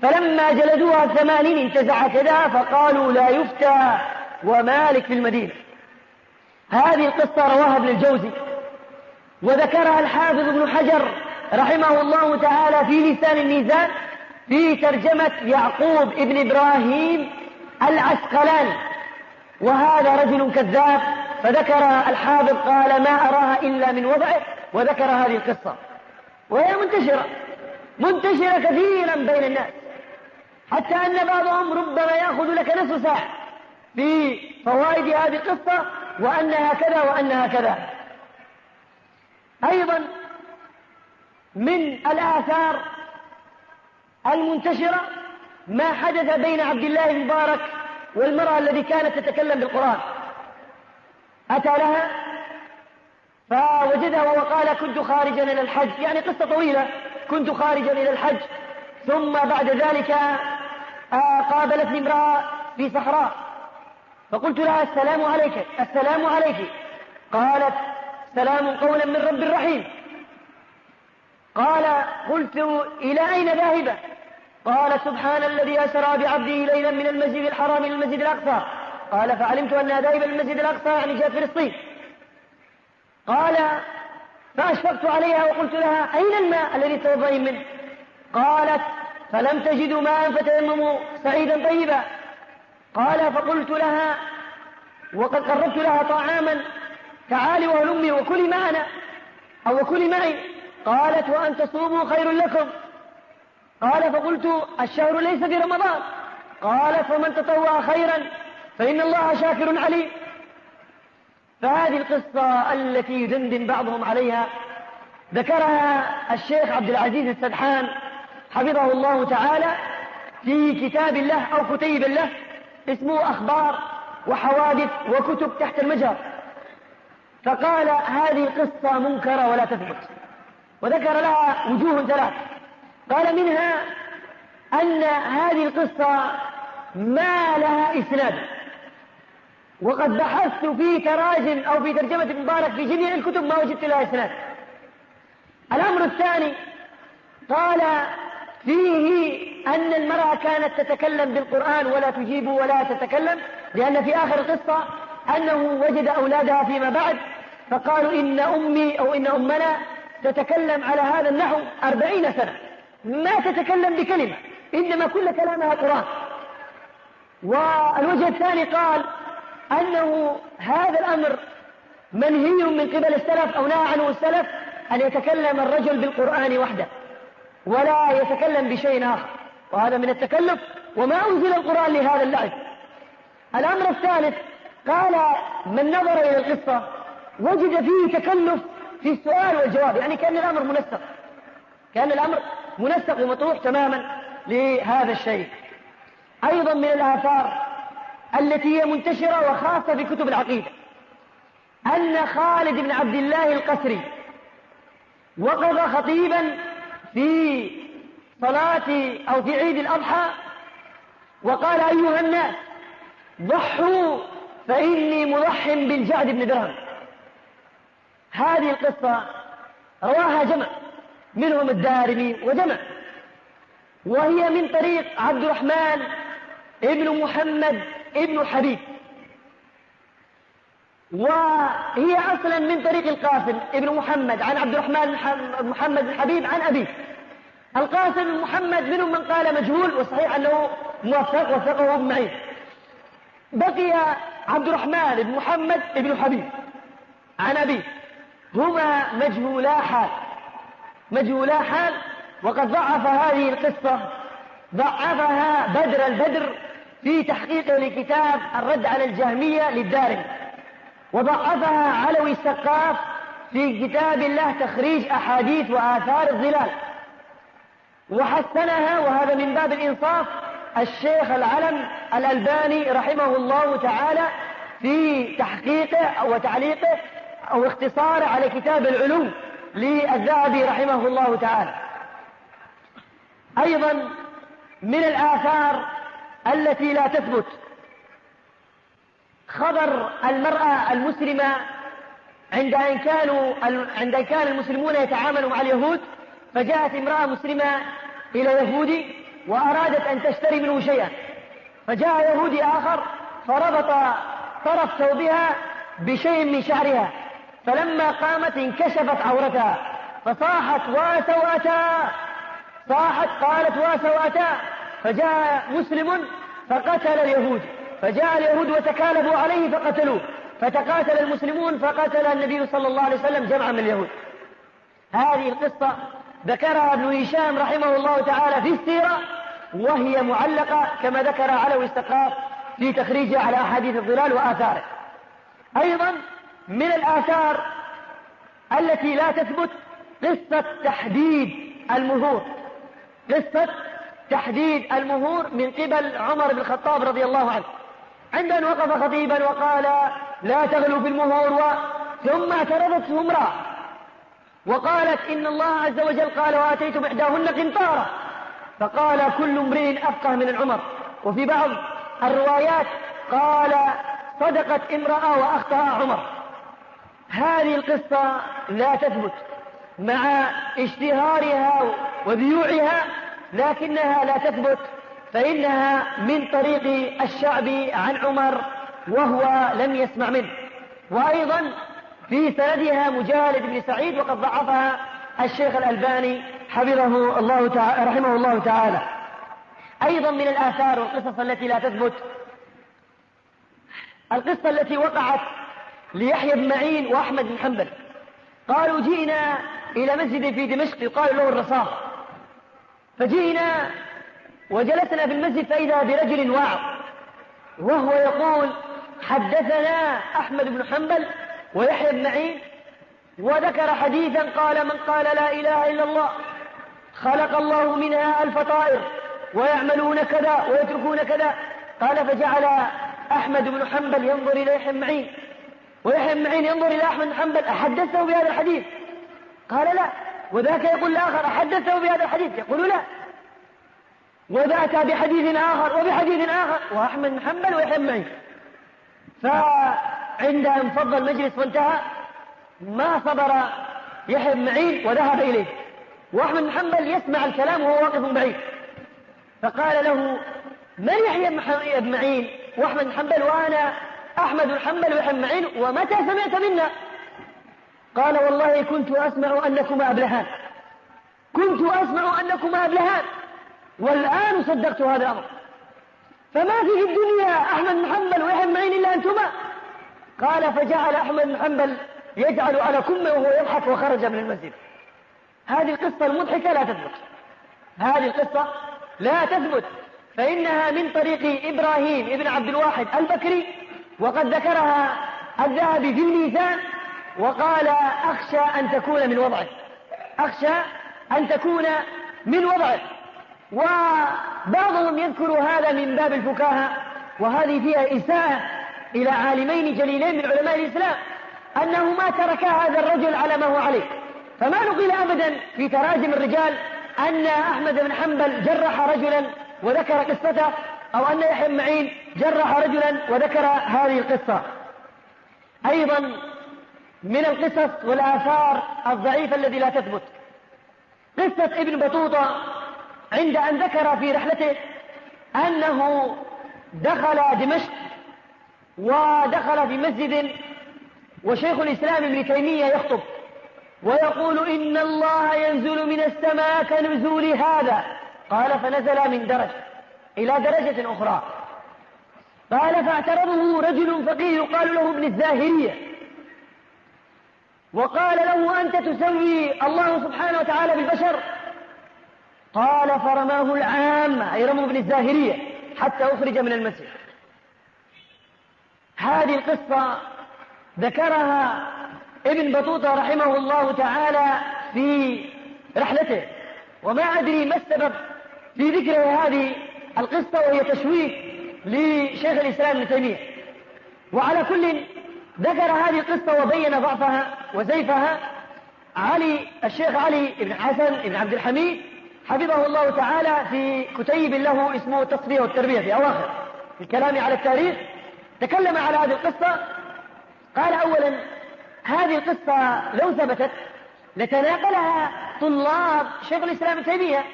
فلما جلدوها 80 انتزعت يدها، فقالوا لا يفتى ومالك في المدينة. هذه القصة رواها ابن الجوزي، وذكرها الحافظ ابن حجر رحمه الله تعالى في لسان الميزان في ترجمة يعقوب ابن إبراهيم العسقلاني، وهذا رجل كذاب. فذكر الحافظ قال ما أراها إلا من وضعه، وذكر هذه القصة، وهي منتشرة كثيرا بين الناس، حتى أن بعضهم ربما يأخذ لك نصف ساعة في فوائد هذه القصة وأنها كذا وأنها كذا. أيضا من الآثار المنتشرة ما حدث بين عبد الله المبارك والمرأة التي كانت تتكلم بالقرآن. أتى لها فوجدها وقال كنت خارجا إلى الحج، يعني قصة طويلة، كنت خارجا إلى الحج، ثم بعد ذلك قابلتني امرأة في صحراء، فقلت لها السلام عليك السلام عليك. قالت سلام قولا من رب رحيم. قال قلت إلى أين ذاهبة؟ قال سبحان الذي أسرى بعبده ليلا من المسجد الحرام إلى المسجد الأقصى. قال فعلمت أنها ذاهبة للمسجد الأقصى يعني جاءت فلسطين. قال فأشفقت عليها وقلت لها أين الماء الذي توضئين منه؟ قالت فلم تجدوا ماء فتيمموا سعيدا طيبا. قال فقلت لها وقد قربت لها طعاما تعالي وهلمي وكلي معنا أو وكلي معي. قالت وأن تصوموا خير لكم. قال فقلت الشهر ليس في رمضان. قالت ومن تطوع خيرا فإن الله شاكر عليم. فهذه القصة التي يدندن بعضهم عليها ذكرها الشيخ عبد العزيز السدحان حفظه الله تعالى في كتاب له أو كتيب له اسمه أخبار وحوادث وكتب تحت المجهر، فقال هذه القصة منكرة ولا تثبت، وذكر لها وجوه ثلاث. قال منها أن هذه القصة ما لها إسناد، وقد بحثت في تراجم أو في ترجمة مبارك في جميع الكتب ما وجدت لها إسناد. الأمر الثاني قال فيه أن المرأة كانت تتكلم بالقرآن ولا تجيب ولا تتكلم، لأن في آخر القصة أنه وجد أولادها فيما بعد فقالوا إن أمي أو إن أمنا تتكلم على هذا النحو 40 سنة ما تتكلم بكلمة، إنما كل كلامها قرآن. والوجه الثاني قال أنه هذا الأمر منهي من قبل السلف أو نهى عنه السلف أن يتكلم الرجل بالقرآن وحده ولا يتكلم بشيء آخر، وهذا من التكلف وما أنزل القرآن لهذا اللعب. الأمر الثالث قال من نظر إلى القصة وجد فيه تكلف في السؤال والجواب، يعني كان الأمر منسق، كان الأمر منسق ومطروح تماما لهذا الشيء. أيضا من الآثار التي هي منتشرة وخاصة في كتب العقيدة أن خالد بن عبد الله القسري وقف خطيبا في صلاة أو في عيد الأضحى وقال أيها الناس ضحوا فإني مضح بالجعد بن درهم. هذه القصة رواها جمع منهم الدارمي وجمع، وهي من طريق عبد الرحمن ابن محمد ابن حبيب، وهي أصلا من طريق القاسم ابن محمد عن عبد الرحمن محمد بن حبيب عن أبيه. القاسم بن محمد منهم من قال مجهول، وصحيح أنه موثق وثقه ابن معين. بقي عبد الرحمن بن محمد ابن حبيب عن أبيه، هما مجهولا حال، وقد ضعف هذه القصة ضعفها بدر البدر في تحقيقه لكتاب الرد على الجهمية للدارمي، وضعفها علوي السقاف في كتاب له تخريج أحاديث وآثار الظلال، وحسنها وهذا من باب الإنصاف الشيخ العلم الألباني رحمه الله تعالى في تحقيقه وتعليقه أو اختصاره على كتاب العلوم للذهبي رحمه الله تعالى. أيضا من الآثار التي لا تثبت خبر المرأة المسلمة عند أن كان المسلمون يتعاملوا مع اليهود، فجاءت امرأة مسلمة إلى يهودي وأرادت أن تشتري منه شيئا، فجاء يهودي آخر فربط طرف ثوبها بشيء من شعرها، فلما قامت انكشفت عورتها فصاحت واسوأتا، قالت واسوأتا، فجاء مسلم فقتل اليهود، فجاء اليهود وتكالبوا عليه فقتلوه، فتقاتل المسلمون فقتل النبي صلى الله عليه وسلم جمعا من اليهود. هذه القصة ذكرها ابن هشام رحمه الله تعالى في السيرة، وهي معلقة كما ذكر علوي السقاف في تخريجه على أحاديث الظلال وآثاره. أيضا من الآثار التي لا تثبت قصة تحديد المهور من قبل عمر بن الخطاب رضي الله عنه، عند أن وقف خطيبا وقال لا تغلوا في المهور، ثم اعترضته امرأة وقالت إن الله عز وجل قال وآتيتم إحداهن قنطارا، فقال كل امرئ أفقه من العمر. وفي بعض الروايات قال صدقت امرأة وأخطأ عمر. هذه القصة لا تثبت مع اشتهارها وذيوعها، لكنها لا تثبت فإنها من طريق الشعبي عن عمر وهو لم يسمع منه. وأيضا في سندها مجالد بن سعيد، وقد ضعفها الشيخ الألباني حفظه الله تعالى رحمه الله تعالى. أيضا من الآثار والقصص التي لا تثبت القصة التي وقعت ليحيى بن معين وأحمد بن حنبل. قالوا جئنا إلى مسجد في دمشق يقال له الرصاص، فجئنا وجلسنا في المسجد فإذا برجل واعظ وهو يقول حدثنا أحمد بن حنبل ويحيى بن معين، وذكر حديثا قال: من قال لا إله إلا الله خلق الله منها 1000 طائر ويعملون كذا ويتركون كذا. قال: فجعل أحمد بن حنبل ينظر إلى يحيى بن معين، ويحيى بن معين ينظر إلى أحمد بن حنبل: أحدثته بهذا الحديث؟ قال: لا. وذاك يقول الآخر: أحدثته بهذا الحديث؟ يقول: لا. وإذا أتى بحديث آخر وبحديث آخر، وأحمد بن حنبل ويحيى بن معين. فعندها انفض المجلس وانتهى، ما صبر يحيى بن معين وذهب إليه، وأحمد بن حنبل يسمع الكلام وهو واقف بعيد، فقال له: من يحيى بن معين وأحمد بن حنبل وأنا أحمد بن حنبل ويحيى بن معين، ومتى سمعت منا؟ قال: والله كنت أسمع أنكما أبلهان، كنت أسمع أنكما أبلهان، والآن صدقت هذا الأمر، فما في الدنيا أحمد بن حنبل ويحيى بن معين إلا أنتما. قال: فجعل أحمد بن حنبل يجعل على كمه وهو يضحك وخرج من المسجد. هذه القصة المضحكة لا تثبت، هذه القصة لا تثبت، فإنها من طريق إبراهيم ابن عبد الواحد البكري، وقد ذكرها الذهبي في الميزان، وقال: أخشى أن تكون من وضعه، أخشى أن تكون من وضعه. وبعضهم يذكر هذا من باب الفكاهة، وهذه فيها إساءة إلى عالمين جليلين من علماء الإسلام، أنه ما ترك هذا الرجل على ما هو عليه، فما نقل أبدا في تراجم الرجال أن أحمد بن حنبل جرح رجلا وذكر قصته، أو أن يحيى بن معين جرح رجلا وذكر هذه القصة. أيضا من القصص والآثار الضعيفة الذي لا تثبت قصة ابن بطوطة، عند أن ذكر في رحلته أنه دخل دمشق ودخل في مسجد وشيخ الإسلام ابن تيمية يخطب ويقول: إن الله ينزل من السماء كنزول هذا. قال: فنزل من درجة إلى درجة أخرى. قال: فاعترضه رجل فقيه يقال له ابن الزاهرية، وقال له: أنت تسوي الله سبحانه وتعالى بالبشر؟ قال: فرماه العامة، أي رموا ابن الزاهرية، حتى أخرج من المسجد. هذه القصة ذكرها ابن بطوطة رحمه الله تعالى في رحلته، وما أدري ما السبب في ذكر هذه القصة، وهي تشويه لشيخ الإسلام ابن تيمية. وعلى كل ذكر هذه القصة وبين ضعفها وزيفها الشيخ علي بن حسن بن عبد الحميد حفظه الله تعالى في كتيب له اسمه التصفية والتربية، في أواخر الكلام على التاريخ تكلم على هذه القصة. قال: أولا، هذه القصة لو ثبتت لتناقلها طلاب شيخ الإسلام ابن تيمية،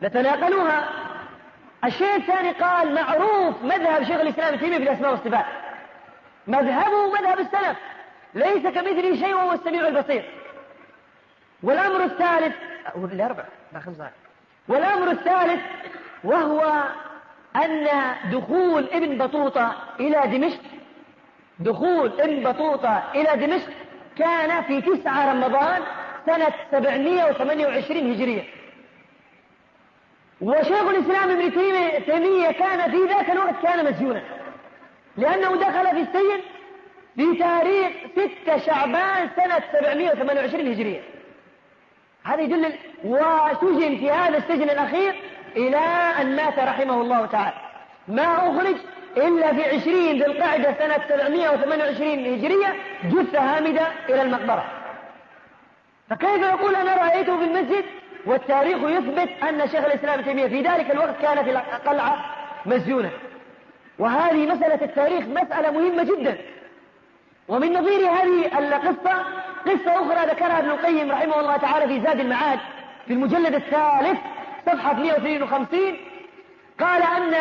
لتناقلوها. الشيء الثاني قال: معروف مذهب شيخ الإسلام ابن تيمية في الأسماء والصفات، مذهبه مذهب السلف، ليس كمثله شيء وهو السميع البصير. والأمر الثالث والأمر الثالث وهو أن دخول ابن بطوطة إلى دمشق كان في 9 رمضان سنة 728 هجرية، وشيخ الإسلام ابن تيمية كان في ذاك الوقت كان مسجونا، لأنه دخل في السجن في تاريخ 6 شعبان سنة 728 هجرية. هذا يدل، وسجن في هذا السجن الأخير إلى أن مات رحمه الله تعالى، ما أخرج إلا في 20 ذي القعدة سنة 728 هجرية، جثة هامدة إلى المقبرة. فكيف يقول أنا رأيته في المسجد والتاريخ يثبت أن شيخ الإسلام ابن تيمية في ذلك الوقت كان في القلعة مسجونا؟ وهذه مسألة التاريخ مسألة مهمة جدا. ومن نظير هذه القصة قصة أخرى ذكرها ابن القيم رحمه الله تعالى في زاد المعاد في المجلد الثالث صفحة 152. قال أن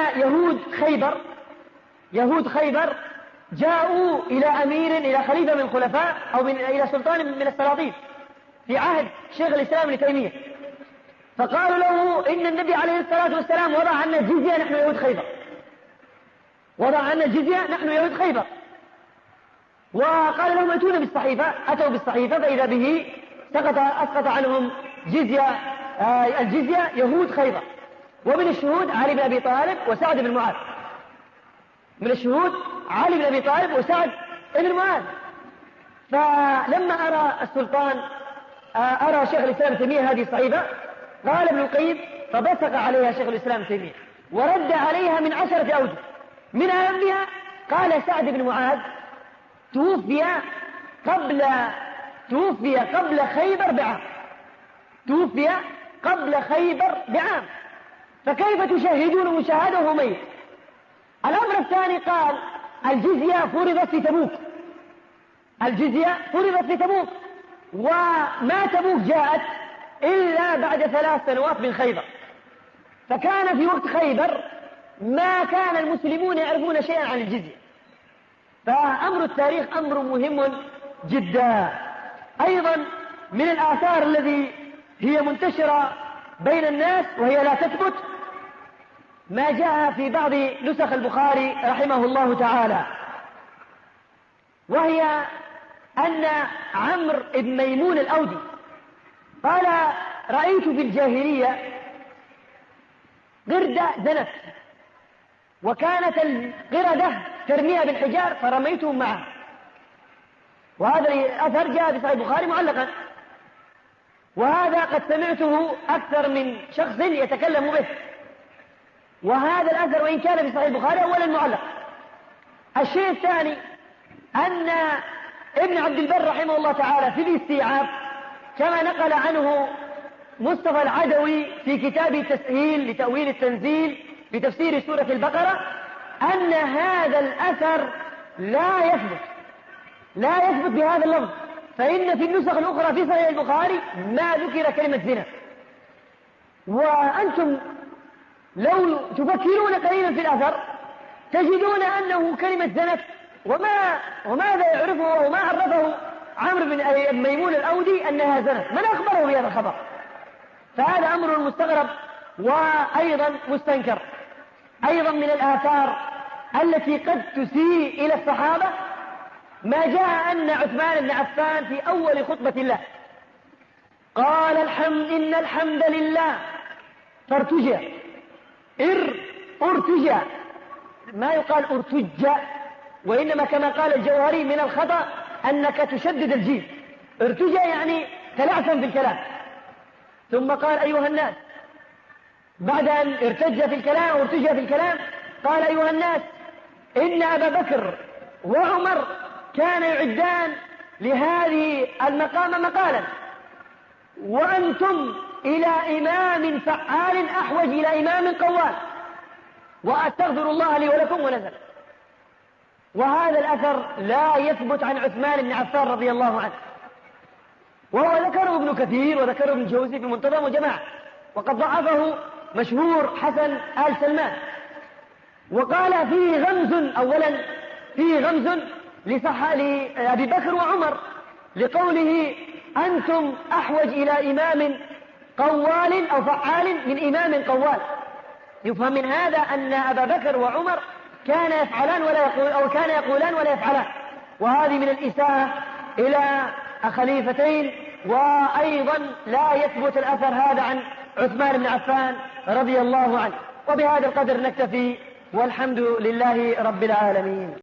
يهود خيبر جاءوا إلى أمير، إلى خليفة من الخلفاء، أو إلى سلطان من السلاطين في عهد شيخ الإسلام ابن تيمية، فقالوا له: إن النبي عليه الصلاة والسلام وضع عنا الجزية نحن يهود خيبر، وضع عنا الجزية نحن يهود خيبر. وقال لهم: أتونا بالصحيفة. أتوا بالصحيفة فإذا به أسقط عنهم الجزية يهود خيبر. ومن الشهود علي بن أبي طالب وسعد بن معاذ، من الشهود علي بن أبي طالب وسعد بن معاذ. فلما أرى السلطان أرى شيخ الإسلام تيمية هذه صعيبة، قال ابن القيم فبصق عليها شيخ الإسلام تيمية ورد عليها من 10 أوجه. من أهمها قال سعد بن معاذ توفي قبل خيبر بعام، توفي قبل خيبر بعام، فكيف تشاهدون مشاهده وهو ميت؟ الأمر الثاني قال الجزية فرضت في تبوك، الجزية فرضت في تبوك، وما تبوك جاءت إلا بعد 3 سنوات من خيبر، فكان في وقت خيبر ما كان المسلمون يعرفون شيئا عن الجزية. فأمر التاريخ أمر مهم جدا. أيضا من الآثار الذي هي منتشرة بين الناس وهي لا تثبت ما جاء في بعض نسخ البخاري رحمه الله تعالى، وهي أن عمرو بن ميمون الأودي قال رأيت في الجاهلية قردة زنت، وكانت القردة ترميها بالحجار فرميتهم معه. وهذا الأثر جاء في صحيح البخاري معلقا، وهذا قد سمعته أكثر من شخص يتكلم به. وهذا الأثر وإن كان في صحيح البخاري أولا معلق. الشيء الثاني أن ابن عبد البر رحمه الله تعالى في الاستيعاب كما نقل عنه مصطفى العدوي في كتاب التسهيل لتأويل التنزيل بتفسير سورة البقرة أن هذا الأثر لا يثبت بهذا اللفظ، فإن في النسخ الأخرى في صحيح البخاري ما ذكر كلمة زنا. وأنتم لو تفكرون قليلا في الأثر تجدون أنه كلمة زنت، وماذا يعرفه وما عرفه عمرو بن ميمون الأودي أنها زنت؟ من أخبره بهذا الخبر؟ فهذا أمر مستغرب وأيضا مستنكر. أيضا من الآثار التي قد تسيء إلى الصحابة ما جاء أن عثمان بن عفان في أول خطبة له قال إن الحمد لله فارتجى ارتجى، ما يقال ارتجى، وإنما كما قال الجوهري من الخطأ أنك تشدد الجيم، ارتجى يعني تلعثم في الكلام. ثم قال أيها الناس بعد أن ارتج في الكلام وارتجى في الكلام قال أيها الناس إن أبا بكر وعمر كان يعدان لهذه المقام مقالا، وأنتم إلى إمام فعال أحوج إلى إمام قوال، وأستغفر الله لي ولكم ونزل. وهذا الأثر لا يثبت عن عثمان بن عفان رضي الله عنه، وهو ذكره ابن كثير وذكره ابن جوزي في منتظم وجماعة، وقد ضعفه مشهور حسن آل سلمان. وقال فيه غمز، أولا فيه غمز لأبي بكر وعمر لقوله أنتم أحوج إلى إمام قوال أو فعال من إمام قوال. يفهم من هذا أن أبا بكر وعمر كان يفعلان كان يقولان ولا يفعلان، وهذه من الإساءة إلى خليفتين. وأيضا لا يثبت الأثر هذا عن عثمان بن عفان رضي الله عنه. وبهذا القدر نكتفي، والحمد لله رب العالمين.